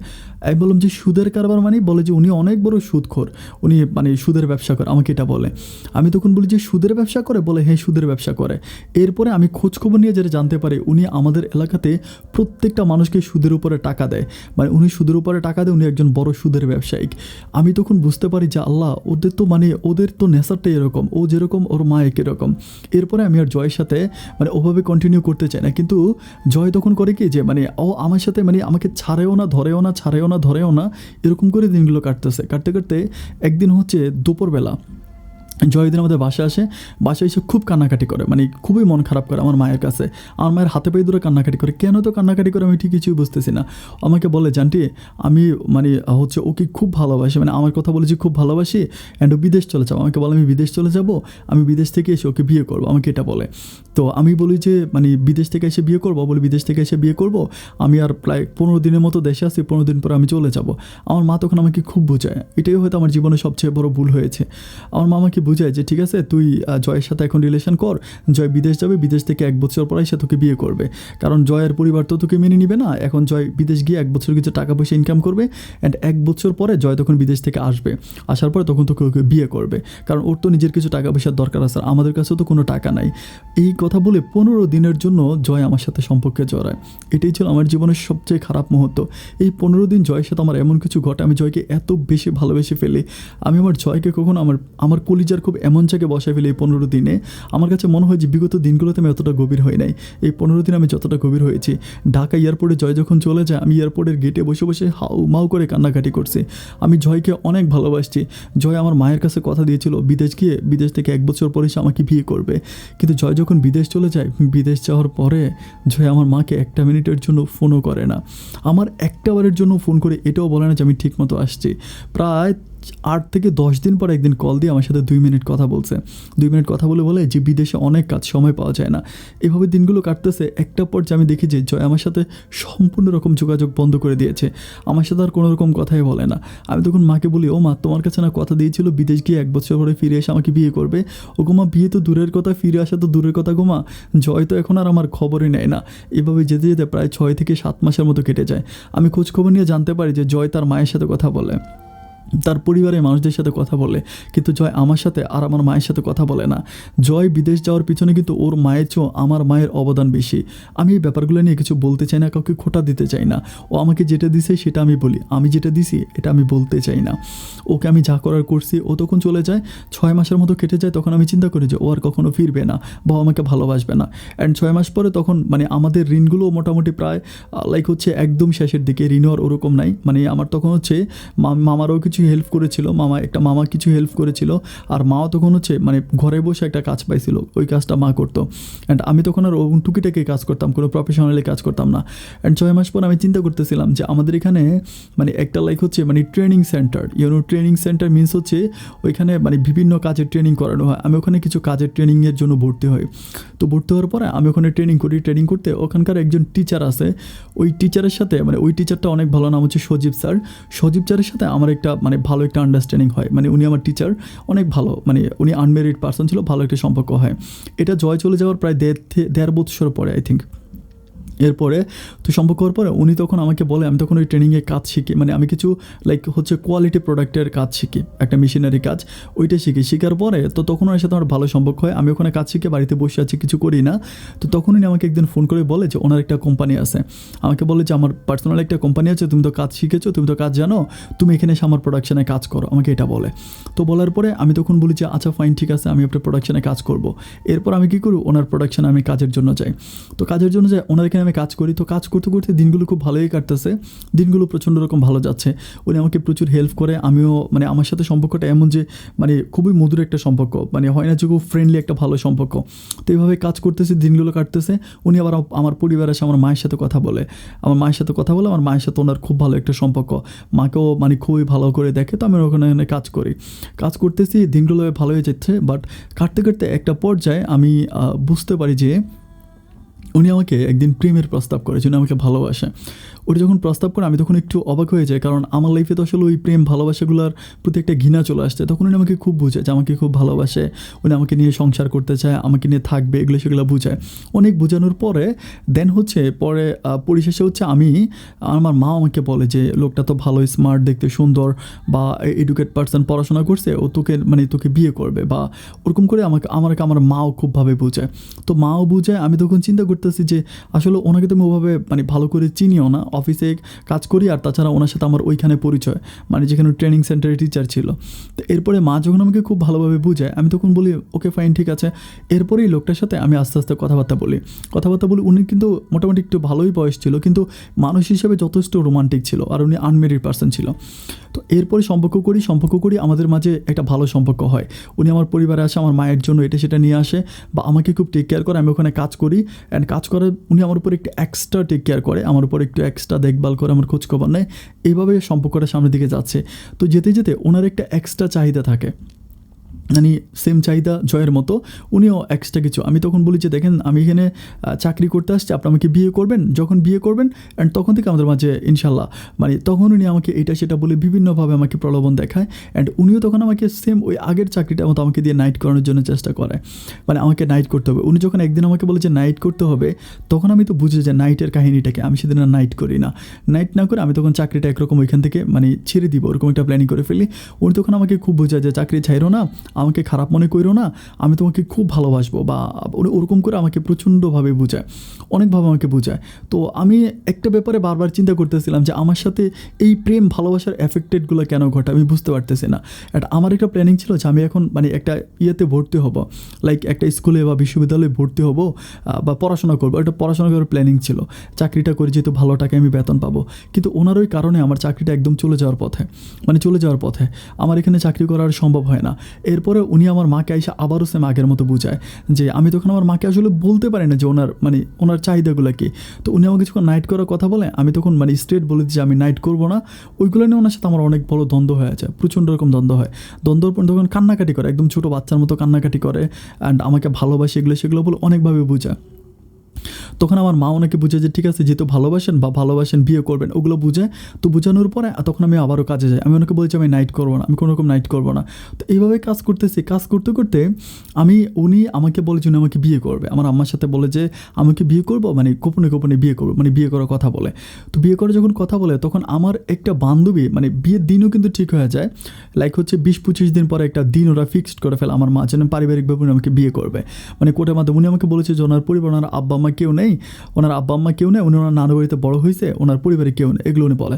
[SPEAKER 2] আমি বললাম যে সুদের কারবার মানে? বলে যে উনি অনেক বড় সুদখোর, উনি মানে সুদের ব্যবসা করে, আমাকে এটা বলে। আমি তখন বলি যে সুদের ব্যবসা করে? বলে হ্যাঁ সুদের ব্যবসা করে। এরপরে আমি খোঁজখবর নিয়ে যেটা জানতে পারি, উনি আমাদের এলাকাতে প্রত্যেকটা মানুষকে সুদের উপরে টাকা দেয়, মানে উনি সুদের উপরে টাকা দেয়, উনি একজন বড় সুদের ব্যবসায়িক। আমি তখন বুঝতে পারি যে আল্লাহ, ওদের তো মানে ওদের তো নেশারটাই এরকম, ও যেরকম ওর মা এরকম। এরপরে আমি আর জয়ের সাথে মানে ওভাবে কন্টিনিউ করতে চাই না, কিন্তু জয় তখন করে কি যে মানে ও আমার সাথে মানে আমাকে ছাড়েও না, ধরেও না, ছাড়েও না, ধরেও না, এরকম করে দিনগুলো কাটতেছে। কাটতে কাটতে একদিন হচ্ছে দুপুরবেলা জয় দিন আমাদের বাসায় আসে। বাসায় এসে খুব কান্নাকাটি করে, মানে খুবই মন খারাপ করে আমার মায়ের কাছে। আমার মায়ের হাতে পায়ে ধরে কান্নাকাটি করে। কেন তো কান্নাকাটি করে আমি ঠিক কিছুই বুঝতেছি না। আমাকে বলে জানটি আমি মানে হচ্ছে ওকে খুব ভালোবাসি, মানে আমার কথা বলেছি খুব ভালোবাসি, অ্যান্ড ও বিদেশ চলে যাবো। আমাকে বলে আমি বিদেশ চলে যাব, আমি বিদেশ থেকে এসে ওকে বিয়ে করবো, আমাকে এটা বলে। তো আমি বলি যে মানে বিদেশ থেকে এসে বিয়ে করবো? বলে বিদেশ থেকে এসে বিয়ে করবো, আমি আর প্রায় 15 দিনের মতো দেশে আসি, 15 দিন পরে আমি চলে যাব। আমার মা তখন আমাকে খুব বোঝায়, এটাই হয়তো আমার জীবনে সবচেয়ে বড় ভুল হয়েছে। আমার মা আমাকে বোঝায় যে ঠিক আছে তুই জয়ের সাথে এখন রিলেশন কর, জয় বিদেশ যাবে, বিদেশ থেকে 1 বছর পরে সে তোকে বিয়ে করবে, কারণ জয়ের পরিবার তো তোকে মেনে নিবে না। এখন জয় বিদেশ গিয়ে 1 বছর কিছু টাকা পয়সা ইনকাম করবে, অ্যান্ড 1 বছর পরে জয় তখন বিদেশ থেকে আসবে, আসার পরে তখন তোকে ওকে বিয়ে করবে, কারণ ওর তো নিজের কিছু টাকা পয়সার দরকার আছে, আমাদের কাছেও তো কোনো টাকা নাই। এই কথা বলে 15 দিনের জন্য জয় আমার সাথে সম্পর্কে জড়ায়। এটাই ছিল আমার জীবনের সবচেয়ে খারাপ মুহূর্ত। এই 15 দিন জয়ের সাথে আমার এমন কিছু ঘটে, আমি জয়কে এত বেশি ভালোবেসে ফেলি। আমি আমার জয়কে কখনো আমার কলিজার খুব এমন জায়গায় বসায় ফেলি। এই 15 দিনে আমার কাছে মনে হয় যে বিগত দিনগুলোতে আমি অতটা গভীর হই নাই, এই 15 দিন আমি যতটা গভীর হয়েছি। ঢাকা এয়ারপোর্টে জয় যখন চলে যায়, আমি এয়ারপোর্টের গেটে বসে বসে হাউ মাউ করে কান্নাকাটি করছি। আমি জয়কে অনেক ভালোবাসছি। জয় আমার মায়ের কাছে কথা দিয়েছিল বিদেশ গিয়ে, বিদেশ থেকে 1 বছর পরে সে আমাকে বিয়ে করবে, কিন্তু জয় যখন বিদেশ চলে যায়, বিদেশ যাওয়ার পরে জয় আমার মাকে 1 মিনিটের জন্য ফোনও করে না। আমার একটা বারের জন্য ফোন করে এটাও বলে না যে আমি ঠিকমতো আসছি। প্রায় 8 থেকে 10 দিন পর একদিন কল দিয়ে আমার সাথে 2 মিনিট কথা বলছে। 2 মিনিট কথা বলে যে বিদেশে অনেক কাজ, সময় পাওয়া যায় না। এভাবে দিনগুলো কাটতেছে। একটা পর্যায়ে আমি দেখি যে জয় আমার সাথে সম্পূর্ণ রকম যোগাযোগ বন্ধ করে দিয়েছে, আমার সাথে আর কোনো রকম কথাই বলে না। আমি তখন মাকে বলি, ও মা, তোমার কাছে না কথা দিয়েছিল বিদেশ গিয়ে 1 বছর পরে ফিরে এসে আমাকে বিয়ে করবে? ও গোমা, বিয়ে তো দূরের কথা, ফিরে আসা তো দূরের কথা গোমা, জয় তো এখন আর আমার খবরই নেয় না। এভাবে যেতে যেতে প্রায় 6 থেকে 7 মাসের মতো কেটে যায়। আমি খোঁজখবর নিয়ে জানতে পারি যে জয় তার মায়ের সাথে কথা বলে, তার পরিবারের মানুষদের সাথে কথা বলে, কিন্তু জয় আমার সাথে আর আমার মায়ের সাথে কথা বলে না। জয় বিদেশ যাওয়ার পিছনে কিন্তু ওর মায়ের চেয়েও আমার মায়ের অবদান বেশি। আমি এই ব্যাপারগুলো নিয়ে কিছু বলতে চাই না, কাউকে খোঁটা দিতে চাই না। ও আমাকে যেটা দিছে সেটা আমি বলি, আমি যেটা দিছি এটা আমি বলতে চাই না। ওকে আমি যা করার করছি। ও তখন চলে যায়, 6 মাসের মতো কেটে যায়। তখন আমি চিন্তা করি যে ও আর কখনো ফিরবে না বা আমাকে ভালোবাসবে না। অ্যান্ড 6 মাস পরে তখন মানে আমাদের ঋণগুলো মোটামুটি প্রায় লাইক হচ্ছে একদম শেষের দিকে, ঋণও আর ওরকম নাই। মানে আমার তখন হচ্ছে মামারও কিছু হেল্প করেছিল, মামা কিছু হেল্প করেছিল, আর মাও তখন হচ্ছে মানে ঘরে বসে একটা কাজ পাইছিল, ওই কাজটা মা করতো। অ্যান্ড আমি তখন আর টুকিটাকি কাজ করতাম, কোনো প্রফেশনালি কাজ করতাম না। অ্যান্ড 6 মাস পর আমি চিন্তা করতেছিলাম যে আমাদের এখানে মানে একটা লাইক হচ্ছে মানে training centre, training centre means হচ্ছে ওইখানে মানে বিভিন্ন কাজের ট্রেনিং করানো হয়। আমি ওখানে কিছু কাজের ট্রেনিংয়ের জন্য ভর্তি হই। তো ভর্তি হওয়ার পরে আমি ওখানে ট্রেনিং করি। ট্রেনিং করতে ওখানকার একজন টিচার আছে, ওই টিচারের সাথে মানে ওই টিচারটা অনেক ভালো, নাম হচ্ছে সজীব স্যার। সজীব স্যারের সাথে আমার একটা মানে ভালো একটা আন্ডারস্ট্যান্ডিং হয়, মানে উনি আমার টিচার, অনেক ভালো, মানে উনি আনমেরিড পার্সন ছিল, ভালো একটা সম্পর্ক হয়। এটা জয় চলে যাওয়ার প্রায় 1.5 বছর পরে আই থিঙ্ক। এরপরে তো সম্পর্ক হওয়ার পরে উনি তখন আমাকে বলে, আমি তখন ওই ট্রেনিংয়ে কাজ শিখি, মানে আমি কিছু লাইক হচ্ছে কোয়ালিটি প্রোডাক্টের কাজ শিখি, একটা মেশিনারি কাজ, ওইটা শিখি। শেখার পরে তো তখন ওর সাথে আমার ভালো সম্পর্ক হয়। আমি ওখানে কাজ শিখে বাড়িতে বসে আছি, কিছু করি না। তো তখন উনি আমাকে একদিন ফোন করে বলে যে ওনার একটা কোম্পানি আছে। আমাকে বলে যে আমার পার্সোনাল একটা কোম্পানি আছে, তুমি তো কাজ শিখেছো, তুমি তো কাজ জানো, তুমি এখানে এসে আমার প্রোডাকশানে কাজ করো, আমাকে এটা বলে। তো বলার পরে আমি তখন বলি যে আচ্ছা ফাইন, ঠিক আছে, আমি আপনার প্রোডাকশানে কাজ করব। এরপর আমি কী করি, ওনার প্রোডাকশানে আমি কাজের জন্য যাই। তো কাজের জন্য যাই, ওনার এখানে আমি কাজ করি। তো কাজ করতে করতে দিনগুলো খুব ভালোই কাটতেছে, দিনগুলো প্রচণ্ড রকম ভালো যাচ্ছে। উনি আমাকে প্রচুর হেল্প করে, আমিও মানে আমার সাথে সম্পর্কটা এমন যে মানে খুবই মধুর একটা সম্পর্ক, মানে হয় না যে খুব ফ্রেন্ডলি একটা ভালো সম্পর্ক। তো এইভাবে কাজ করতেছে, দিনগুলো কাটতেছে। উনি আবার আমার পরিবার এসে আমার মায়ের সাথে কথা বলে, আমার মায়ের সাথে ওনার খুব ভালো একটা সম্পর্ক, মাকেও মানে খুবই ভালো করে দেখে। তো আমি ওখানে কাজ করি, কাজ করতেছি, দিনগুলো ভালো হয়ে যাচ্ছে। বাট কাটতে কাটতে একটা পর্যায়ে আমি বুঝতে পারি যে উনি আমাকে একদিন প্রেমের প্রস্তাব করেছে, উনি আমাকে ভালোবাসে। ওটা যখন প্রস্তাব করে আমি তখন একটু অবাক হয়ে যাই, কারণ আমার লাইফে তো আসলে ওই প্রেম ভালোবাসাগুলোর প্রতি একটা ঘৃণা চলে আসছে। তখন উনি আমাকে খুব বুঝায় যে আমাকে খুব ভালোবাসে, উনি আমাকে নিয়ে সংসার করতে চায়, আমাকে নিয়ে থাকবে, এগুলো সেগুলো বুঝায়। অনেক বোঝানোর পরে দেন হচ্ছে পরে পরিশেষে হচ্ছে আমার মা আমাকে বলে যে লোকটা তো ভালো, স্মার্ট, দেখতে সুন্দর, বা এডুকেট পার্সন, পড়াশোনা করছে, ও তোকে মানে তোকে বিয়ে করবে, বা ওরকম করে আমার মাও খুবভাবে বোঝায়। তো মাও বুঝায়। আমি তখন চিন্তা করতেছি যে আসলে ওনাকে তো আমি ওভাবে মানে ভালো করে চিনিও না, অফিসে কাজ করি, আর তাছাড়া ওনার সাথে আমার ওইখানে পরিচয়, মানে যেখানে ট্রেনিং সেন্টারে টিচার ছিল। তো এরপরে মা যখন আমাকে খুব ভালোভাবে বুঝায়, আমি তখন বলি ওকে ফাইন, ঠিক আছে। এরপরেই লোকটার সাথে আমি আস্তে আস্তে কথাবার্তা বলি। উনি কিন্তু মোটামুটি একটু ভালোই বয়স ছিল, কিন্তু মানুষ হিসেবে যথেষ্ট রোমান্টিক ছিল, আর উনি আনমেরিড পার্সন ছিল। তো এরপরে সম্পর্ক করি, আমাদের মাঝে একটা ভালো সম্পর্ক হয়। উনি আমার পরিবারে আসে, আমার মায়ের জন্য এটা সেটা নিয়ে আসে, বা আমাকে খুব টেক কেয়ার করে। আমি ওখানে কাজ করি, অ্যান্ড কাজ করে উনি আমার উপর একটু এক্সট্রা টেক কেয়ার করে, আমার উপর একটু এক্সট্রা দেখভাল করে, আমার খোঁজখবর নেয়। এইভাবে সম্পর্কটা সামনের দিকে যাচ্ছে। তো যেতে যেতে ওনার একটা এক্সট্রা চাহিদা থাকে, মানে সেম চাহিদা জয়ের মতো, উনিও এক্সট্রা কিছু। আমি তখন বলি যে দেখেন, আমি এখানে চাকরি করতে আসছি, আপনি আমাকে বিয়ে করবেন, যখন বিয়ে করবেন অ্যান্ড তখন থেকে আমাদের মাঝে ইনশাল্লাহ, মানে তখন উনি আমাকে এটা সেটা বলে বিভিন্নভাবে আমাকে প্রলোভন দেখায়। অ্যান্ড উনিও তখন আমাকে সেম ওই আগের চাকরিটার মতো আমাকে দিয়ে নাইট করানোর জন্য চেষ্টা করে, মানে আমাকে নাইট করতে হবে। উনি যখন একদিন আমাকে বলে যে নাইট করতে হবে, তখন আমি তো বুঝি যে নাইটের কাহিনীটাকে। আমি সেদিন আর নাইট করি না, নাইট না করে আমি তখন চাকরিটা একরকম ওইখান থেকে মানে ছেড়ে দিব, ওরকম একটা প্ল্যানিং করে ফেলি। উনি তখন আমাকে খুব বোঝায় যে চাকরি ছাইরো না, আমাকে খারাপ মনে করো না, আমি তোমাকে খুব ভালোবাসবো, বা ওরকম করে আমাকে প্রচণ্ডভাবে বোঝায়, অনেকভাবে আমাকে বোঝায়। তো আমি একটা ব্যাপারে বারবার চিন্তা করতেছিলাম যে আমার সাথে এই প্রেম ভালোবাসার এফেক্টেডগুলো কেন ঘটে, আমি বুঝতে পারতেছি না। আমার একটা প্ল্যানিং ছিল যে আমি এখন মানে একটা ইয়েতে ভর্তি হব, লাইক একটা স্কুলে বা বিশ্ববিদ্যালয়ে ভর্তি হব, বা পড়াশোনা করবো, একটা পড়াশোনা করার প্ল্যানিং ছিল। চাকরিটা করে যেহেতু ভালো টাকা আমি বেতন পাবো, কিন্তু ওনার ওই কারণে আমার চাকরিটা একদম চলে যাওয়ার পথে, আমার এখানে চাকরি করা আর সম্ভব হয় না। এরপরে উনি আমার মাকে এসে আবারও সেম আগের মতো বুঝায়, যে আমি তখন আমার মাকে আসলে বলতে পারি না যে ওনার চাহিদাগুলো কী। তো উনি আমাকে যখন নাইট করার কথা বলে, আমি তখন মানে স্ট্রেট বলে দিই যে আমি নাইট করবো না। ওইগুলো নিয়ে ওনার সাথে আমার অনেক বড় দ্বন্দ্ব হয়ে যায়, প্রচণ্ড রকম দ্বন্দ্ব হয়। দ্বন্দ্বর পর তখন কান্নাকাটি করে, একদম ছোটো বাচ্চার মতো কান্নাকাটি করে, অ্যান্ড আমাকে ভালোবাসে, এগুলো সেগুলো বলে অনেকভাবে বুঝায়। তখন আমার মা ওনাকে বুঝে যে ঠিক আছে, যেহেতু ভালোবাসেন বিয়ে করবেন, ওগুলো বুঝায়। তো বোঝানোর পরে তখন আমি আবারও কাজে যাই। আমি ওনাকে বলছি আমি নাইট করবো না, আমি কোনো রকম নাইট করবো না। তো এইভাবে কাজ করতেছি, কাজ করতে করতে উনি আমাকে বলে যে উনি আমাকে বিয়ে করবে। আমার আম্মার সাথে বলে যে আমাকে বিয়ে করবো, মানে গোপনে বিয়ে করবো, মানে বিয়ে করার কথা বলে। তো বিয়ে করে যখন কথা বলে, তখন আমার একটা বান্ধবী মানে বিয়ের দিনও কিন্তু ঠিক হয়ে যায়, লাইক হচ্ছে 20-25 দিন পরে একটা দিন ওরা ফিক্সড করে ফেলে আমার মা, যেন পারিবারিকভাবে উনি আমাকে বিয়ে করবে, মানে কোর্টের মাধ্যমে। উনি আমাকে বলেছে যে ওনার পরিবার, ওনার আব্বা আম্মা কেউ নেই, উনি ওনার নানু বাড়িতে বড় হয়েছে, ওনার পরিবারে কেউ নেই, এগুলো উনি বলে।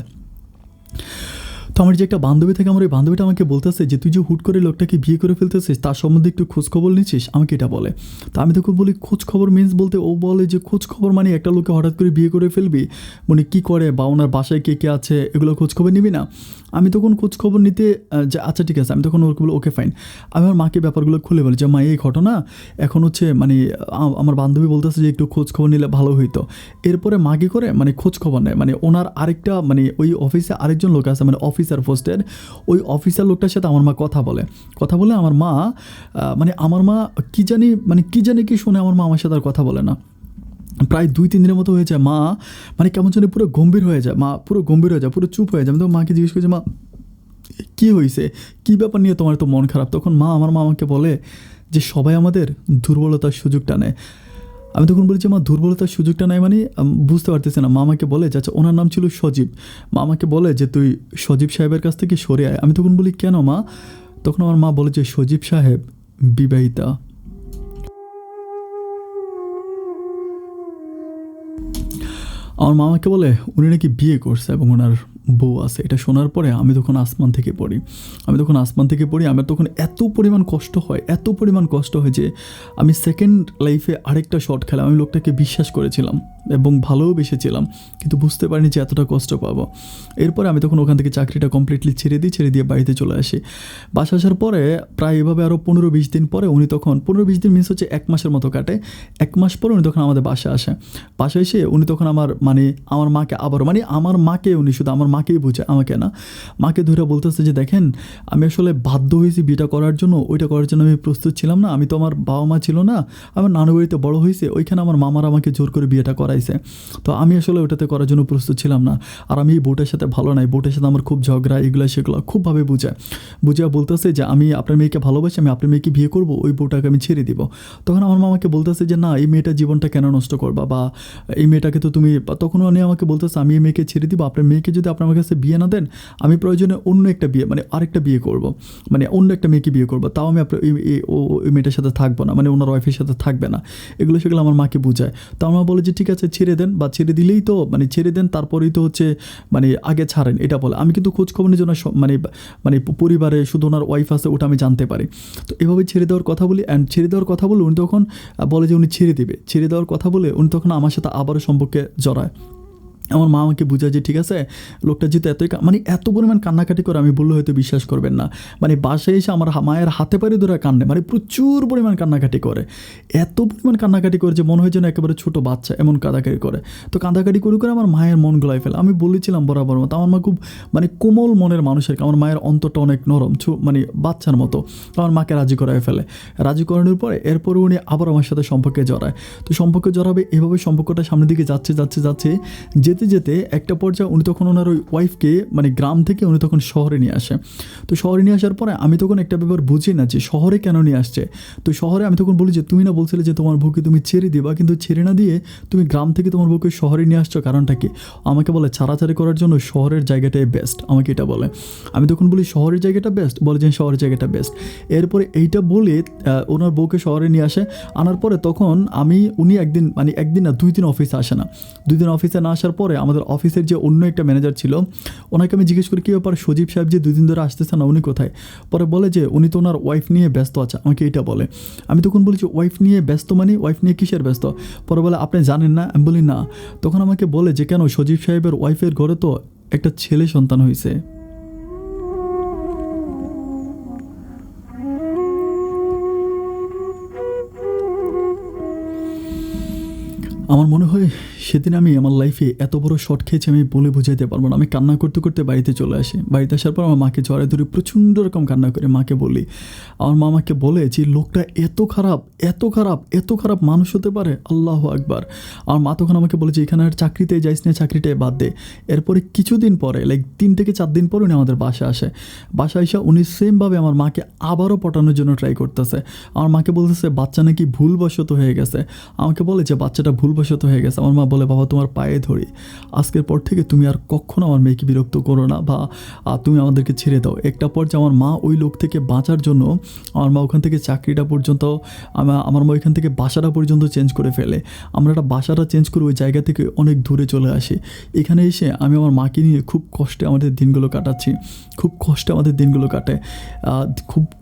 [SPEAKER 2] তো আমার যে একটা বান্ধবী থাকে, আমার ওই বান্ধবীটা আমাকে বলতেছে যে তুই যে হুট করে লোকটাকে বিয়ে করে ফেলতেছিস, তার সম্বন্ধে একটু খোঁজখবর নিচ্ছিস, আমাকে এটা বলে। তো আমি তখন বলি খোঁজখবর মিন্স বলতে, ও বলে যে খোঁজখবর মানে একটা লোকে হঠাৎ করে বিয়ে করে ফেলবি, মানে কী করে, বা ওনার বাসায় কে কে আছে, এগুলো খোঁজখবর নিবি না। আমি তখন খোঁজখবর নিতে যে আচ্ছা ঠিক আছে, আমি তখন ওকে বলি ওকে ফাইন। আমি আমার মাকে ব্যাপারগুলো খুলে বলি যে মা এই ঘটনা, এখন হচ্ছে মানে আমার বান্ধবী বলতেছে যে একটু খোঁজখবর নিলে ভালো হইতো। এরপরে মাকে করে মানে খোঁজখবর নেয়, মানে ওনার আরেকটা মানে ওই অফিসে আরেকজন লোক আছে, মানে অফিসার পোস্টের, ওই অফিসার লোকটার সাথে আমার মা কথা বলে আমার মা আমার মা কি জানি কি শুনে আমার মা আমার সাথে আর কথা বলে না। প্রায় 2-3 দিনের মতো হয়ে যায়। মা মানে কেমন যেন পুরো গম্ভীর হয়ে যায়, পুরো চুপ হয়ে যায়। আমি তো মাকে জিজ্ঞেস করছি, মা কী হয়েছে, কী ব্যাপার নিয়ে তোমার তো মন খারাপ? তখন আমার মা আমাকে বলে যে সবাই আমাদের দুর্বলতার সুযোগটা নেয়। আমি তখন বলেছি মা দুর্বলতার সুযোগটা নেয় মানে বুঝতে পারতেছি না। মা আমাকে বলে যে আচ্ছা ওনার নাম ছিল সজীব। মা আমাকে বলে যে তুই সজীব সাহেবের কাছ থেকে সরে আয়। আমি তখন বলি কেন মা? তখন আমার মা বলে যে সজীব সাহেব বিবাহিতা। আমার মা আমাকে বলে উনি নাকি বিয়ে করছে এবং ওনার বউ আছে। এটা শোনার পরে আমি তখন আসমান থেকে পড়ি। আমার তখন এত পরিমাণ কষ্ট হয় যে আমি সেকেন্ড লাইফে আরেকটা শট খেলাম। আমি লোকটাকে বিশ্বাস করেছিলাম এবং ভালোবেসেছিলাম, কিন্তু বুঝতে পারিনি যে এতটা কষ্ট পাবো। এরপরে আমি তখন ওখান থেকে চাকরিটা কমপ্লিটলি ছেড়ে দিয়ে বাড়িতে চলে আসি। বাসা আসার পরে প্রায় এভাবে আরও 15-20 দিন পরে উনি তখন 15-20 দিন মিন্স হচ্ছে 1 মাসের মতো কাটে। 1 মাস পরে উনি তখন আমাদের বাসায় এসে উনি তখন আমার মাকে আবারও আমার মাকে উনি শুধু আমার মাকেই বুঝায়, আমাকে না। মাকে ধরে বলতেছে যে দেখেন আমি আসলে বাধ্য হয়েছি বিয়েটা করার জন্য, ওইটা করার জন্য আমি প্রস্তুত ছিলাম না। আমি তো, আমার বাবা মা ছিল না, আমার নানু বাড়িতে বড় হয়েছে, ওইখানে আমার মামারা আমাকে জোর করে বিয়েটা করাইছে। তো আমি আসলে ওটাতে করার জন্য প্রস্তুত ছিলাম না। আর আমি এই বউটার সাথে ভালো নাই, বউটার সাথে আমার খুব ঝগড়া, এগুলো সেগুলো খুবভাবে বুঝায় বলতেছে যে আমি আপনার মেয়েকে ভালোবাসি, আমি আপনার মেয়েকে বিয়ে করবো, ওই বউটাকে আমি ছেড়ে দিব। তখন আমার মামাকে বলতেছে যে না, এই মেয়েটার জীবনটা কেন নষ্ট করবা, বা এই মেয়েটাকে তো তুমি, তখন উনি আমাকে বলতেছে আমি এই মেয়েকে ছেড়ে দিব, আপনার মেয়েকে যদি আপনার কাছে বিয়ে না দেন আমি প্রয়োজনে অন্য একটা বিয়ে, মানে আরেকটা বিয়ে করব, মানে অন্য একটা মেয়েকে বিয়ে করবো, তাও আমি আপনার ওই মেয়েটার সাথে থাকবো না, মানে ওনার ওয়াইফের সাথে থাকবে না। এগুলো সেগুলো আমার মাকে বুঝায়। তো আমার বলে যে ঠিক আছে ছেড়ে দেন, বা ছেড়ে দিলেই তো, মানে ছেড়ে দেন তারপরেই তো হচ্ছে, মানে আগে ছাড়েন, এটা বলে। আমি কিন্তু খোঁজ খবর নিয়ে মানে মানে পরিবারে শুধু ওনার ওয়াইফ আছে ওটা আমি জানতে পারি। তো এভাবে ছেড়ে দেওয়ার কথা বলি, অ্যান্ড ছেড়ে দেওয়ার কথা বলে উনি তখন বলে যে উনি ছেড়ে দেবে। ছেড়ে দেওয়ার কথা বলে উনি তখন আমার সাথে আবারও সম্পর্কে জড়ায়। আমার মা আমাকে বুঝায় যে ঠিক আছে, লোকটা যেহেতু এতই মানে এত পরিমাণ কান্নাকাটি করে, আমি বললে হয়তো বিশ্বাস করবেন না, মানে বাসায় এসে আমার মায়ের হাতে পায়ে ধরে কান্নে, মানে প্রচুর পরিমাণ কান্নাকাটি করে, এত পরিমাণ কান্নাকাটি করে যে মনে হয় যেন একেবারে ছোটো বাচ্চা, এমন কাঁদাকাটি করে। তো কাঁদাকাটি করে করে আমার মায়ের মন গলায় ফেলে। আমি বলেছিলাম বরাবর মতো, আমার মা খুব মানে কোমল মনের মানুষের, আমার মায়ের অন্তরটা অনেক নরম, মানে বাচ্চার মতো। তো আমার মাকে রাজি করায় ফেলে। রাজি করানোর পরে এরপরে উনি আবার আমার সাথে সম্পর্কে জড়ায়। তো সম্পর্কে জড়াবে, এভাবে সম্পর্কটা সামনের দিকে যাচ্ছে যাচ্ছে যাচ্ছে, যেতে যেতে একটা পর্যায়ে উনি তখন ওনার ওই ওয়াইফকে, মানে গ্রাম থেকে উনি তখন শহরে নিয়ে আসে। তো শহরে নিয়ে আসার পরে আমি তখন একটা ব্যাপার বুঝি না যে শহরে কেন নিয়ে আসছে। তো শহরে আমি তখন বলি যে তুমি না বলছিলে যে তোমার বউকে তুমি ছেড়ে দিবা, কিন্তু ছেড়ে না দিয়ে তুমি গ্রাম থেকে তোমার বউকে শহরে নিয়ে আসছো, কারণটা কি? আমাকে বলে ছাড়াছাড়ি করার জন্য শহরের জায়গাটাই বেস্ট, আমাকে এটা বলে। আমি তখন বলি শহরের জায়গাটা বেস্ট, বলে যে শহরের জায়গাটা বেস্ট। এরপরে এইটা বলে ওনার বউকে শহরে নিয়ে আসে। আনার পরে তখন উনি একদিন, মানে একদিন না 2 দিন অফিসে আসে না। 2 দিন অফিসে না আসার পরে আমাদের অফিসের যে অন্য একটা ম্যানেজার ছিল, ওনাকে আমি জিজ্ঞেস করি কী ব্যাপার সজীব সাহেব যে 2 দিন ধরে আসতেছে না, উনি কোথায়? পরে বলে যে উনি তো ওনার ওয়াইফ নিয়ে ব্যস্ত আছে, আমাকে এটা বলে। আমি তখন বলি যে ওয়াইফ নিয়ে ব্যস্ত মানে ওয়াইফ নিয়ে কিসের ব্যস্ত? পরে বলে আপনি জানেন না? আমি বলি না। তখন আমাকে বলে যে কেন, সজীব সাহেবের ওয়াইফের ঘরে তো একটা ছেলে সন্তান হয়েছে। আমার মনে হয় সেদিন আমি আমার লাইফে এত বড় শট খেয়েছি আমি বলে বোঝাইতে পারবো না। আমি কান্না করতে করতে বাড়িতে চলে আসি। বাড়িতে আসার পর আমার মাকে জড়ায় ধরে প্রচণ্ড রকম কান্না করে মাকে বলি। আমার মা আমাকে বলে যে লোকটা এত খারাপ, এত খারাপ, এত খারাপ মানুষ হতে পারে, আল্লাহু আকবার। আমার মা তখন আমাকে বলে যে এখানে আর চাকরিতে যাইস না, চাকরিটাই বাদ দে। এরপরে কিছুদিন পরে, লাইক 3 থেকে 4 দিন পর উনি আমাদের বাসায় আসে। বাসায় এসে উনি সেমভাবে আমার মাকে আবারও পটানোর জন্য ট্রাই করতেছে। আমার মাকে বলতেছে বাচ্চা নাকি ভুলবশত হয়ে গেছে। আমাকে বলে যে বাচ্চাটা ভুলবশত হয়ে গেছে। আমার মা বলে বাবা তোমার পায়ে ধরি, আজকের পর থেকে তুমি আর কখনো আমার মেয়েকে বিরক্ত করো না, বা তুমি আমাদেরকে ছেড়ে দাও। একটা পর্যায়ে আমার মা ওই লোক থেকে বাঁচার জন্য আমার মা ওখান থেকে চাকরিটা পর্যন্ত, আমার মা ওইখান থেকে বাসাটা পর্যন্ত চেঞ্জ করে ফেলে। আমরা একটা বাসাটা চেঞ্জ করে ওই জায়গা থেকে অনেক দূরে চলে আসি। এখানে এসে আমি আমার মাকে নিয়ে খুব কষ্টে আমাদের দিনগুলো কাটাচ্ছি, খুব কষ্টে আমাদের দিনগুলো কাটে,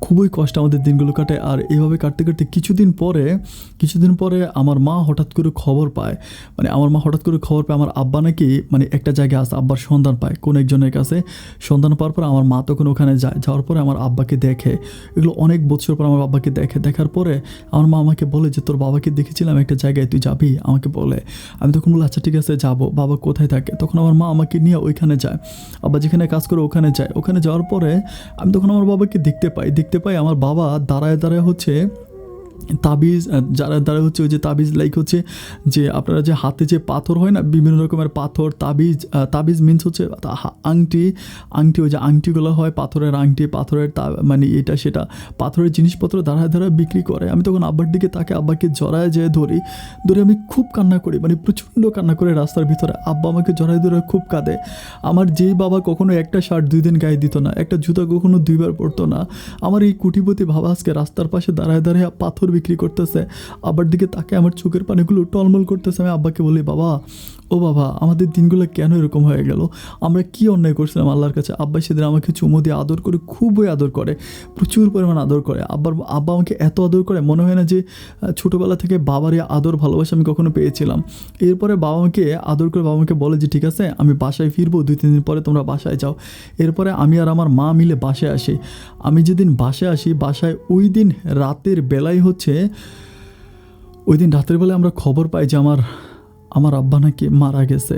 [SPEAKER 2] খুবই কষ্টে আমাদের দিনগুলো কাটে। আর এইভাবে কাটতে কাটতে কিছুদিন পরে আমার মা হঠাৎ করে খবর পায়, মানে আমার মা হঠাৎ করে খবর পায় আমার আব্বা নাকি মানে একটা জায়গায় আছে, আব্বার সন্ধান পায় কোন একজনের কাছে। সন্ধান পাওয়ার পর আমার মা তখন ওখানে যায়। যাওয়ার পরে আমার আব্বাকে দেখে, এগুলো অনেক বছর পর আমার আব্বাকে দেখে। দেখার পরে আমার মা আমাকে বলে যে তোর বাবাকে দেখেছিলাম একটা জায়গায়, তুই যাবি? আমাকে বলে। আমি তখন বলি আচ্ছা ঠিক আছে যাবো। বাবা কোথায় থাকে? তখন আমার মা আমাকে নিয়ে ওইখানে যায়, আব্বা যেখানে কাজ করে ওখানে যায়। ওখানে যাওয়ার পরে আমি তখন আমার বাবাকে দেখতে পাই আমার বাবা দাঁড়ায় দাঁড়ায় হচ্ছে তাবিজ, যারা দ্বারা হচ্ছে ওই যে তাবিজ, লাইক হচ্ছে যে আপনারা যে হাতে যে পাথর হয় না, বিভিন্ন রকমের পাথর, তাবিজ মিন্স হচ্ছে আংটি, ওই যে আংটিগুলো হয়, পাথরের আংটি, পাথরের মানে এটা সেটা পাথরের জিনিসপত্র দাঁড়ায় বিক্রি করে। আমি তখন আব্বার দিকে তাকে আব্বাকে জড়ায় যেয়ে ধরে আমি খুব কান্না করি, মানে প্রচণ্ড কান্না করে রাস্তার ভিতরে। আব্বা আমাকে জড়ায় ধরে খুব কাঁদে। আমার যেই বাবা কখনো একটা শার্ট 2 দিন গায়ে দিত না, একটা জুতা কখনো 2 বার পরতো না, আমার এই কোটিপতি বাবা আজকে রাস্তার পাশে দাঁড়ায় পাথর বিক্রি করতেছে। আবার দিকে তাকে আমার চোখের পানিগুলো টলমল করতেছে। আমি আব্বাকে বলি বাবা, ও বাবা আমাদের দিনগুলো কেন এরকম হয়ে গেল, আমরা কি অন্যায় করছিলাম আল্লাহর কাছে। আব্বা সেদিন আমাকে চুমো দিয়ে আদর করে, খুবই আদর করে, প্রচুর পরিমাণ আদর করে। আব্বা আমাকে এত আদর করে মনে হয় না যে ছোটোবেলা থেকে বাবারই আদর ভালোবাসা আমি কখনো পেয়েছিলাম। এরপরে বাবা আমাকে আদর করে বাবা আমাকে বলে যে ঠিক আছে আমি বাসায় ফিরবো, 2-3 দিন পরে তোমরা বাসায় যাও। এরপরে আমি আর আমার মা মিলে বাসায় আসি। আমি যেদিন বাসায় আসি, বাসায় ওই দিন রাতের বেলায় হচ্ছে, ওই দিন রাতের বেলায় আমরা খবর পাই যে আমার আব্বা নাকি মারা গেছে।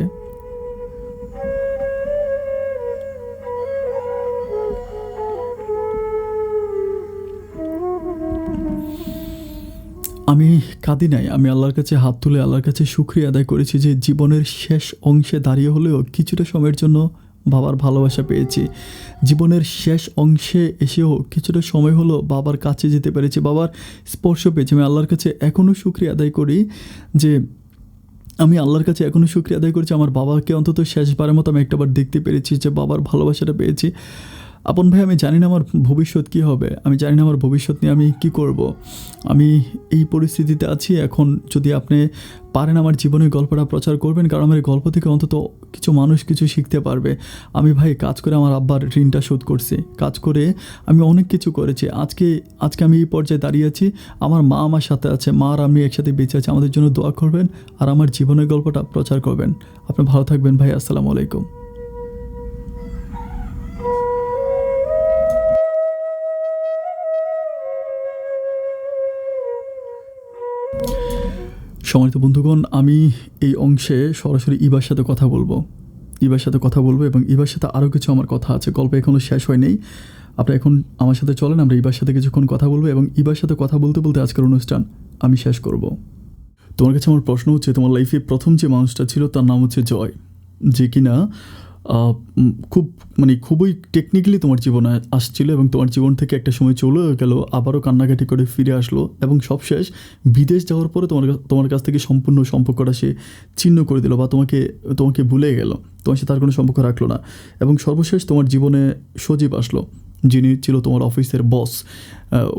[SPEAKER 2] আমি কাঁদি নাই। আমি আল্লাহর কাছে হাত তুলে আল্লাহর কাছে শুকরিয়া আদায় করেছি যে জীবনের শেষ অংশে দাঁড়িয়ে হলেও কিছুটা সময়ের জন্য বাবার ভালোবাসা পেয়েছি। জীবনের শেষ অংশে এসেও কিছুটা সময় হলো বাবার কাছে যেতে পেরেছি, বাবার স্পর্শ পেয়েছি। আমি আল্লাহর কাছে এখনও শুকরিয়া আদায় করি যে আমি আল্লাহর কাছে এখনও শুকরিয়া আদায় করছি আমার বাবাকে অন্তত শেষবারের মতো আমি একটাবার দেখতে পেরেছি, যে বাবার ভালোবাসাটা পেয়েছি। আপন ভাই, আমি জানি না আমার ভবিষ্যৎ কী হবে, আমি জানি না আমার ভবিষ্যৎ নিয়ে আমি কী করব। আমি এই পরিস্থিতিতে আছি। এখন যদি আপনি পারেন আমার জীবনের গল্পটা প্রচার করবেন, কারণ আমার এই গল্প থেকে অন্তত কিছু মানুষ কিছু শিখতে পারবে। আমি ভাই কাজ করে আমার আব্বার ঋণটা শোধ করছি, কাজ করে আমি অনেক কিছু করেছি। আজকে আজকে আমি এই পর্যায়ে দাঁড়িয়ে আছি। আমার মা আমার সাথে আছে, মা আর আমি একসাথে বেঁচে আছি। আমাদের জন্য দোয়া করবেন আর আমার জীবনের গল্পটা প্রচার করবেন। আপনি ভালো থাকবেন ভাই। আসসালামু আলাইকুম। সম্মানিত বন্ধুগণ, আমি এই অংশে সরাসরি ইবার সাথে কথা বলবো। ইবার সাথে কথা বলবো এবং ইবার সাথে আরও কিছু আমার কথা আছে। গল্প এখনও শেষ হয়নি। আপনি এখন আমার সাথে চলেন, আমরা ইবার সাথে কিছুক্ষণ কথা বলবো এবং ইবার সাথে কথা বলতে বলতে আজকের অনুষ্ঠান আমি শেষ করব। তোমার কাছে আমার প্রশ্ন হচ্ছে, তোমার লাইফে প্রথম যে মানুষটা ছিল তার নাম হচ্ছে জয়, যে কিনা খুব খুবই টেকনিক্যালি তোমার জীবনে আসছিল এবং তোমার জীবন থেকে একটা সময় চলেও গেল, আবারও কান্নাকাটি করে ফিরে আসলো এবং সবশেষ বিদেশ যাওয়ার পরে তোমার কাছ থেকে সম্পূর্ণ সম্পর্কটা সে ছিন্ন করে দিল বা তোমাকে ভুলে গেল, তোমার সাথে তার কোনো সম্পর্ক রাখলো না। এবং সর্বশেষ তোমার জীবনে সজীব আসলো, যিনি ছিল তোমার অফিসের বস।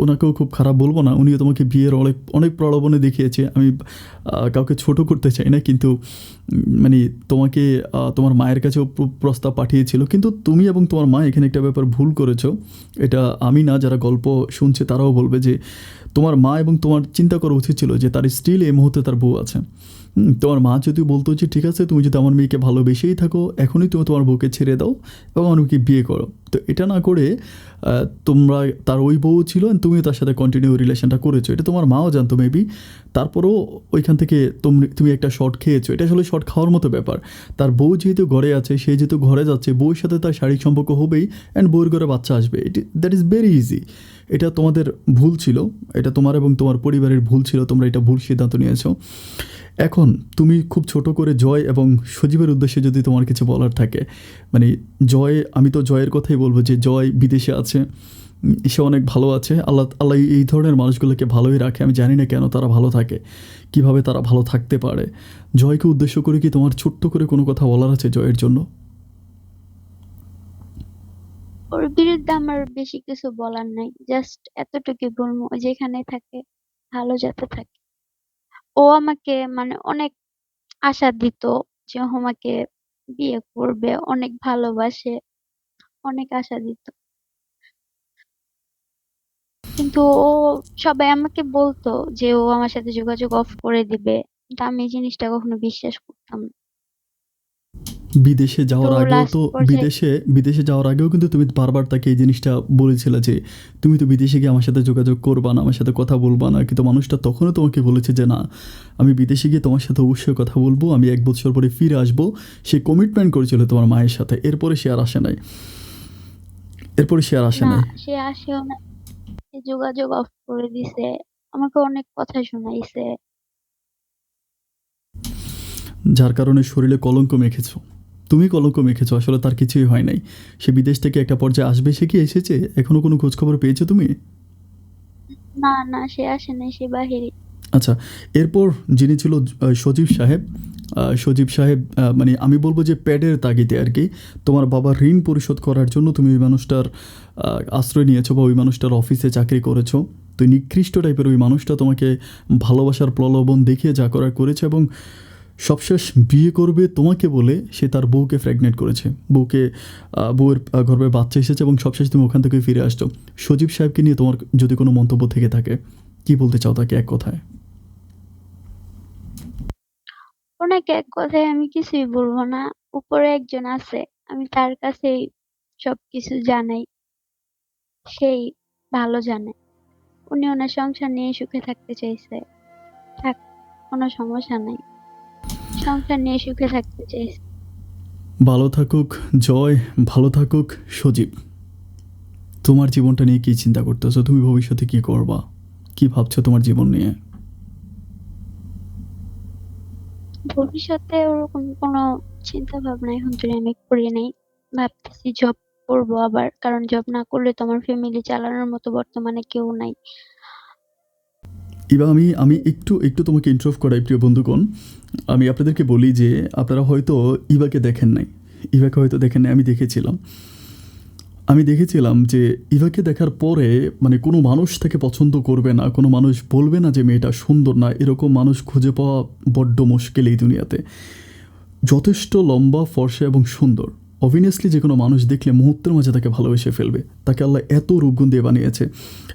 [SPEAKER 2] ওনাকেও খুব খারাপ বলবো না, উনিও তোমাকে বিয়ের অনেক অনেক প্রলোভনে দেখিয়েছে। আমি কাউকে ছোট করতে চাই না, কিন্তু তোমাকে তোমার মায়ের কাছেও প্রস্তাব পাঠিয়েছিল, কিন্তু তুমি এবং তোমার মা এখানে একটা ব্যাপার ভুল করেছো। এটা আমি না, যারা গল্প শুনছে তারাও বলবে যে তোমার মা এবং তোমার চিন্তা করা উচিত ছিল যে তার স্টিল এই মুহূর্তে তার বউ আছে। তোমার মা যদি বলতো যে ঠিক আছে, তুমি যদি আমার মেয়েকে ভালোবেসেই থাকো, এখনই তুমি তোমার বউকে ছেড়ে দাও এবং আমার মেয়েকে বিয়ে করো। তো এটা না করে তোমরা, তার ওই বউ ছিল, তুমিও তার সাথে কন্টিনিউ রিলেশনটা করেছো, এটা তোমার মাও জানতো মেবি। তারপরেও ওইখান থেকে তুমি একটা শর্ট খেয়েছো। এটা আসলে শর্ট খাওয়ার মতো ব্যাপার। তার বউ যেহেতু ঘরে আছে, সে যেহেতু ঘরে যাচ্ছে, বউয়ের সাথে তার শারীরিক সম্পর্ক হবেই, অ্যান্ড বউয়ের ঘরে বাচ্চা আসবে। That is very easy. এটা তোমাদের ভুল ছিল, এটা তোমার এবং তোমার পরিবারের ভুল ছিল, তোমরা এটা ভুল সিদ্ধান্ত নিয়েছো। এখন তুমি খুব ছোট করে জয় এবং সজীবের উদ্দেশ্যে যদি তোমার কিছু বলার থাকে, জয়, আমি তো জয়ের কথাই বলবো যে জয় বিদেশে আছে, সে অনেক ভালো আছে। আল্লাহ এই ধরনের মানুষগুলোকে ভালোই রাখে। আমি জানি না কেন তারা ভালো থাকে, কিভাবে তারা ভালো থাকতে পারে। জয়কে উদ্দেশ্য করে কি তোমার ছোট্ট করে কোনো কথা বলার আছে জয়ের জন্য?
[SPEAKER 1] ওর বিরুদ্ধে আমার বেশি কিছু বলার নাই, জাস্ট এতটুকুই বলবো, ও যেখানে থাকে ভালো যাতে থাকে। ও আমাকে অনেক আশা দিত যে ও আমাকে বিয়ে করবে, অনেক ভালোবাসে, অনেক আশা দিত। কিন্তু সবাই আমাকে বলতো যে ও আমার সাথে যোগাযোগ অফ করে দিবে, কিন্তু আমি এই জিনিসটা কখনো বিশ্বাস করতাম না।
[SPEAKER 2] বিদেশে
[SPEAKER 1] তো
[SPEAKER 2] যাওয়ার আগেও
[SPEAKER 1] লাস্ট
[SPEAKER 2] তো
[SPEAKER 1] পর্যায়ে
[SPEAKER 2] বিদেশে যাওয়ার আগেও কিন্তু তুমি বারবার তাকে এই জিনিসটা বলেছিলে যে তুমি তো বিদেশে গিয়ে আমার সাথে যোগাযোগ করবা না, আমার সাথে কথা বলবা না, কিন্তু মানুষটা তখনও তোমাকে বলেছে যে না, আমি বিদেশে গিয়ে তোমার সাথে অবশ্যই কথা বলবো, আমি 1 বছর পরে ফিরে আসবো। সে কমিটমেন্ট করেছিল তোমার মায়ের সাথে, এরপরে সে আর আসে নাই।
[SPEAKER 1] না, সে আসেও না, সে যোগাযোগ অফ করে দিছে, আমাকে অনেক কথা শোনাইছে।
[SPEAKER 2] যার কারণে শরীরে কলঙ্ক মেখেছো, তুমি কলঙ্ক মেখেছো, আসলে তার কিছুই হয় নাই। সে বিদেশ থেকে একটা পর্যায়ে আসবে, সে কি এসেছে? এখনও কোনো খোঁজখবর পেয়েছো তুমি?
[SPEAKER 1] না না, সে আসে নাই, সে বাহিরে।
[SPEAKER 2] আচ্ছা, এরপর যিনি ছিল সজীব সাহেব। সজীব সাহেব আমি বলবো যে প্যাডের তাগিদে আর কি, তোমার বাবার ঋণ পরিশোধ করার জন্য তুমি ওই মানুষটার আশ্রয় নিয়েছো বা ওই মানুষটার অফিসে চাকরি করেছো। তো নিকৃষ্ট টাইপের ওই মানুষটা তোমাকে ভালোবাসার প্রলোভন দেখিয়ে যা করার করেছে এবং সবশেষ বিয়ে করবে তোমাকে বলে সে তার বউকে প্রেগনেন্ট করেছে। বউয়ের গর্ভে বাচ্চা এসেছে এবং সবশেষ তুমি ওখান থেকে ফিরে আসছো। সজীব সাহেবকে নিয়ে তোমার যদি কোনো মন্তব্য থেকে থাকে, কি বলতে চাও তাকে এক কথায়?
[SPEAKER 1] ওনাকে এক কথায় আমি কিছুই বলবো না। উপরে একজন আছে, আমি তার কাছেই সবকিছু জানাই, সেই ভালো জানে। উনি ওনার সংসার নিয়ে সুখে থাকতে চাইছে, থাক, কোনো সমস্যা নাই, সংসার নিয়ে সুখে থাকতে চাইছে।
[SPEAKER 2] ভালো থাকুক জয়, ভালো থাকুক সজীব। তোমার জীবনটা নিয়ে কী চিন্তা করতেছো? তুমি ভবিষ্যতে কী করবা? কী ভাবছো তোমার জীবন নিয়ে?
[SPEAKER 1] ভবিষ্যতে ওরকম কোনো চিন্তা ভাবনা এখন পর্যন্ত আমি করি নাই। ভাবতেছি জব করবো আবার। কারণ জব না করলে তো আমার ফ্যামিলি চালানোর মতো বর্তমানে কেউ নাই।
[SPEAKER 2] এবার আমি একটু একটু তোমাকে ইন্টারাপ্ট করাই প্রিয় বন্ধুগণ। আমি আপনাদেরকে বলি যে আপনারা হয়তো ইভাকে দেখেন নাই। ইভাকে হয়তো দেখেন নাই, আমি দেখেছিলাম। আমি দেখেছিলাম যে ইভাকে দেখার পরে মানে কোনো মানুষ তাকে পছন্দ করবে না, কোনো মানুষ বলবে না যে মেয়েটা সুন্দর না, এরকম মানুষ খুঁজে পাওয়া বড্ড মুশকিল এই দুনিয়াতে। যথেষ্ট লম্বা, ফর্সা এবং সুন্দর। অবভিয়াসলি যে কোনো মানুষ দেখলে মুহূর্তের মাঝে তাকে ভালোবেসে ফেলবে। তাকে আল্লাহ এত রূপগুণ দিয়ে বানিয়েছে।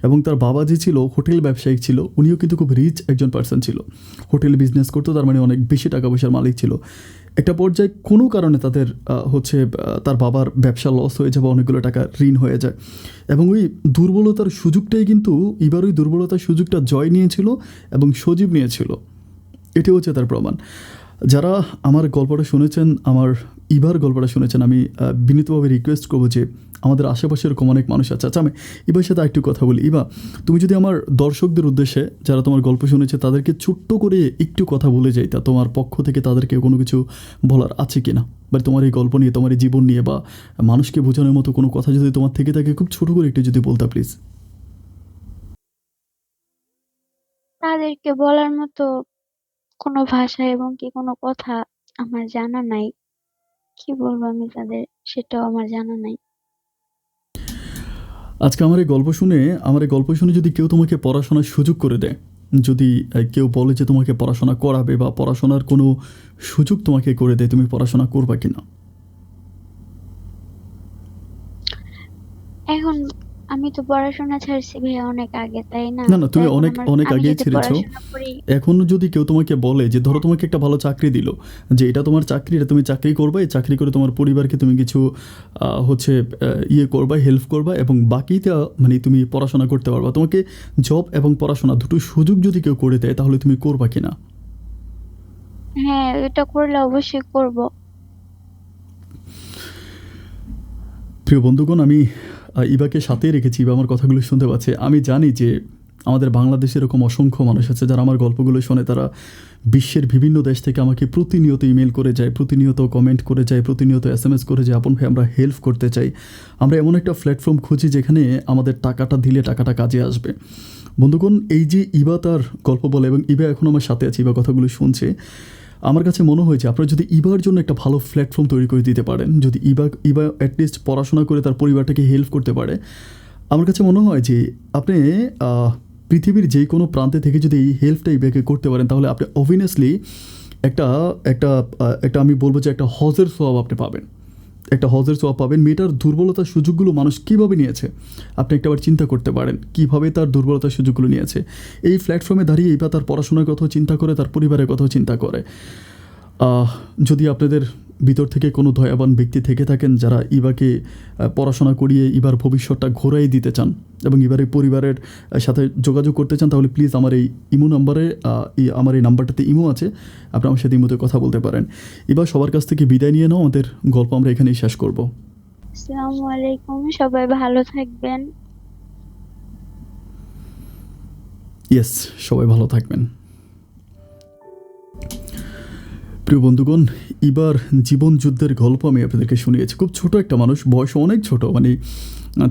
[SPEAKER 2] এবং তার বাবা যে ছিল হোটেল ব্যবসায়িক ছিল, উনিও কিন্তু খুব রিচ একজন পার্সন ছিল। হোটেল বিজনেস করতো, তার মানে অনেক বেশি টাকা পয়সার মালিক ছিল। একটা পর্যায়ে কোনো কারণে তাদের তার বাবার ব্যবসা লস হয়ে যাবে, অনেকগুলো টাকা ঋণ হয়ে যায়। এবং ওই দুর্বলতার সুযোগটাই কিন্তু এবার ওই দুর্বলতার সুযোগটা জয় নিয়েছিল এবং সজীব নিয়েছিল। এটি হচ্ছে তার প্রমাণ। যারা আমার গল্পটা শুনেছেন, আমার ইভার গল্পটা শুনেছেন, আমি বিনীতভাবে রিকোয়েস্ট করবো যে আমাদের আশেপাশে এরকম অনেক মানুষ আছে। আচ্ছা, আমি ইভার সাথে একটু কথা বলি। ইভা, তুমি যদি আমার দর্শকদের উদ্দেশ্যে যারা তোমার গল্প শুনেছে তাদেরকে ছোট্ট করে একটু কথা বলে যাইতা, তোমার পক্ষ থেকে তাদেরকে কোনো কিছু বলার আছে কি না, বা তোমার এই গল্প নিয়ে, তোমার এই জীবন নিয়ে, বা মানুষকে বোঝানোর মতো কোনো কথা যদি তোমার থেকে থাকে, খুব ছোটো করে একটু যদি বলতা প্লিজ।
[SPEAKER 1] তাদেরকে বলার মতো কোনো ভাষা এবং কি কোনো কথা আমার জানা নাই। কি বলবো আমি তাদের, সেটাও আমার জানা নাই।
[SPEAKER 2] আজকে আমার এই গল্প শুনে যদি কেউ তোমাকে পড়াশোনার সুযোগ করে দেয়, যদি কেউ বলে যে তোমাকে পড়াশোনা করাবে বা পড়াশোনার কোনো সুযোগ তোমাকে করে দেয়, তুমি পড়াশোনা করবা কিনা?
[SPEAKER 1] এখন আমি তো পড়াশোনা ছাড়ছি ভাইয়া অনেক আগে, তাই না?
[SPEAKER 2] না, না,
[SPEAKER 1] তো
[SPEAKER 2] তুমি
[SPEAKER 1] এখন
[SPEAKER 2] অনেক
[SPEAKER 1] আমার,
[SPEAKER 2] অনেক
[SPEAKER 1] আমি
[SPEAKER 2] আগেই
[SPEAKER 1] যদি
[SPEAKER 2] ছেড়েছো।
[SPEAKER 1] পড়াশোনা করি।
[SPEAKER 2] এখনও যদি কেউ তোমাকে বলে যে ধরো তোমাকে একটা ভালো চাকরি দিল, যে এটা তোমার চাকরি, এটা তুমি চাকরি করবা, এই চাকরি করে তোমার পরিবারকে তুমি কিছু ইয়ে করবা, হেল্প করবা, এবং বাকিটা মানে তুমি পড়াশোনা করতে পারবা, তোমাকে জব এবং পড়াশোনা দুটো সুযোগ যদি কেউ করে দেয়, তাহলে তুমি করবা কিনা?
[SPEAKER 1] হ্যাঁ, এটা করলে অবশ্যই করব।
[SPEAKER 2] প্রিয় বন্ধুগণ, আমি ইবাকে সাথেই রেখেছি। ইবা আমার কথাগুলো শুনতে পাচ্ছে। আমি জানি যে আমাদের বাংলাদেশে এরকম অসংখ্য মানুষ আছে যারা আমার গল্পগুলো শোনে। তারা বিশ্বের বিভিন্ন দেশ থেকে আমাকে প্রতিনিয়ত ইমেল করে যায়, প্রতিনিয়ত কমেন্ট করে যায়, প্রতিনিয়ত SMS করে যায়, আপন ভাই আমরা হেল্প করতে চাই। আমরা এমন একটা প্ল্যাটফর্ম খুঁজি যেখানে আমাদের টাকাটা দিলে টাকাটা কাজে আসবে। বন্ধুগণ, এই যে ইবা তার গল্প বলে, এবং ইবা এখন আমার সাথে আছে, ইবা কথাগুলো শুনছে, আমার কাছে মনে হয়েছে আপনারা যদি ইবার জন্য একটা ভালো প্ল্যাটফর্ম তৈরি করে দিতে পারেন, যদি ইবা অ্যাটলিস্ট পড়াশোনা করে তার পরিবারটাকে হেল্প করতে পারে, আমার কাছে মনে হয় যে আপনি পৃথিবীর যে কোনো প্রান্তে থেকে যদি এই হেল্পটা ইবাকে করতে পারেন, তাহলে আপনি অবভিয়াসলি একটা একটা একটা আমি বলবো যে একটা হজের সওয়াব আপনি পাবেন। একটা হজের সওয়াব পাবেন। মেয়েটার দুর্বলতার সুযোগগুলো মানুষ কীভাবে নিয়েছে আপনি একটাবার চিন্তা করতে পারেন, কীভাবে তার দুর্বলতার সুযোগগুলো নিয়েছে। এই প্ল্যাটফর্মে দাঁড়িয়ে ইবা তার পড়াশোনার কথাও চিন্তা করে, তার পরিবারের কথাও চিন্তা করে। যদি আপনাদের ভিতর থেকে কোনো দয়াবান ব্যক্তি থেকে থাকেন যারা ইবাকে পড়াশোনা করিয়ে ইবার ভবিষ্যৎটা ঘোরাই দিতে চান এবং ইবারের পরিবারের সাথে যোগাযোগ করতে চান, তাহলে প্লিজ আমার এই ইমো নাম্বারে, আমার এই নাম্বারটাতে ইমো আছে, আপনি আমার সাথে ইমোতে কথা বলতে পারেন। এবার সবার কাছ থেকে বিদায় নিয়ে নাও, আমাদের গল্প আমরা এখানেই শেষ করব।
[SPEAKER 1] আসসালামু আলাইকুম, সবাই ভালো থাকবেন।
[SPEAKER 2] ইয়েস, সবাই ভালো থাকবেন। প্রিয় বন্ধুগণ, এবার জীবন যুদ্ধের গল্প আমি আপনাদেরকে শুনিয়েছি। খুব ছোট একটা মানুষ, বয়স অনেক ছোট, মানে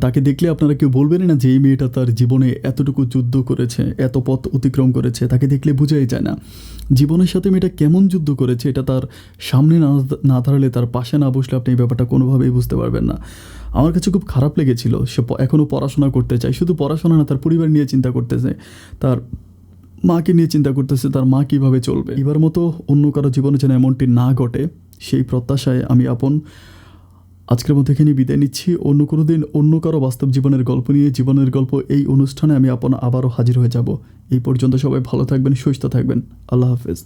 [SPEAKER 2] তাকে দেখলে আপনারা কেউ বলবেনই না যে এই মেয়েটা তার জীবনে এতটুকু যুদ্ধ করেছে, এত পথ অতিক্রম করেছে। তাকে দেখলে বোঝাই যায় না জীবনের সাথে মেয়েটা কেমন যুদ্ধ করেছে। এটা তার সামনে না দাঁড়ালে, তার পাশে না বসলে আপনি এই ব্যাপারটা কোনোভাবেই বুঝতে পারবেন না। আমার কাছে খুব খারাপ লেগেছিল। সে এখনও পড়াশোনা করতে চায়, শুধু পড়াশোনা না, তার পরিবার নিয়ে চিন্তা করতেছে, তার মাকে নিয়ে চিন্তা করতেছে, তার মা কীভাবে চলবে। এবার মতো অন্য কারো জীবনে যেন এমনটি না ঘটে, সেই প্রত্যাশায় আমি আজকের মতো এখানে বিদায় নিচ্ছি। অন্য কোনো দিন অন্য কারো বাস্তব জীবনের গল্প নিয়ে, জীবনের গল্প এই অনুষ্ঠানে আমি আবারও হাজির হয়ে যাব। এই পর্যন্ত সবাই ভালো থাকবেন, সুস্থ থাকবেন। আল্লাহ হাফেজ।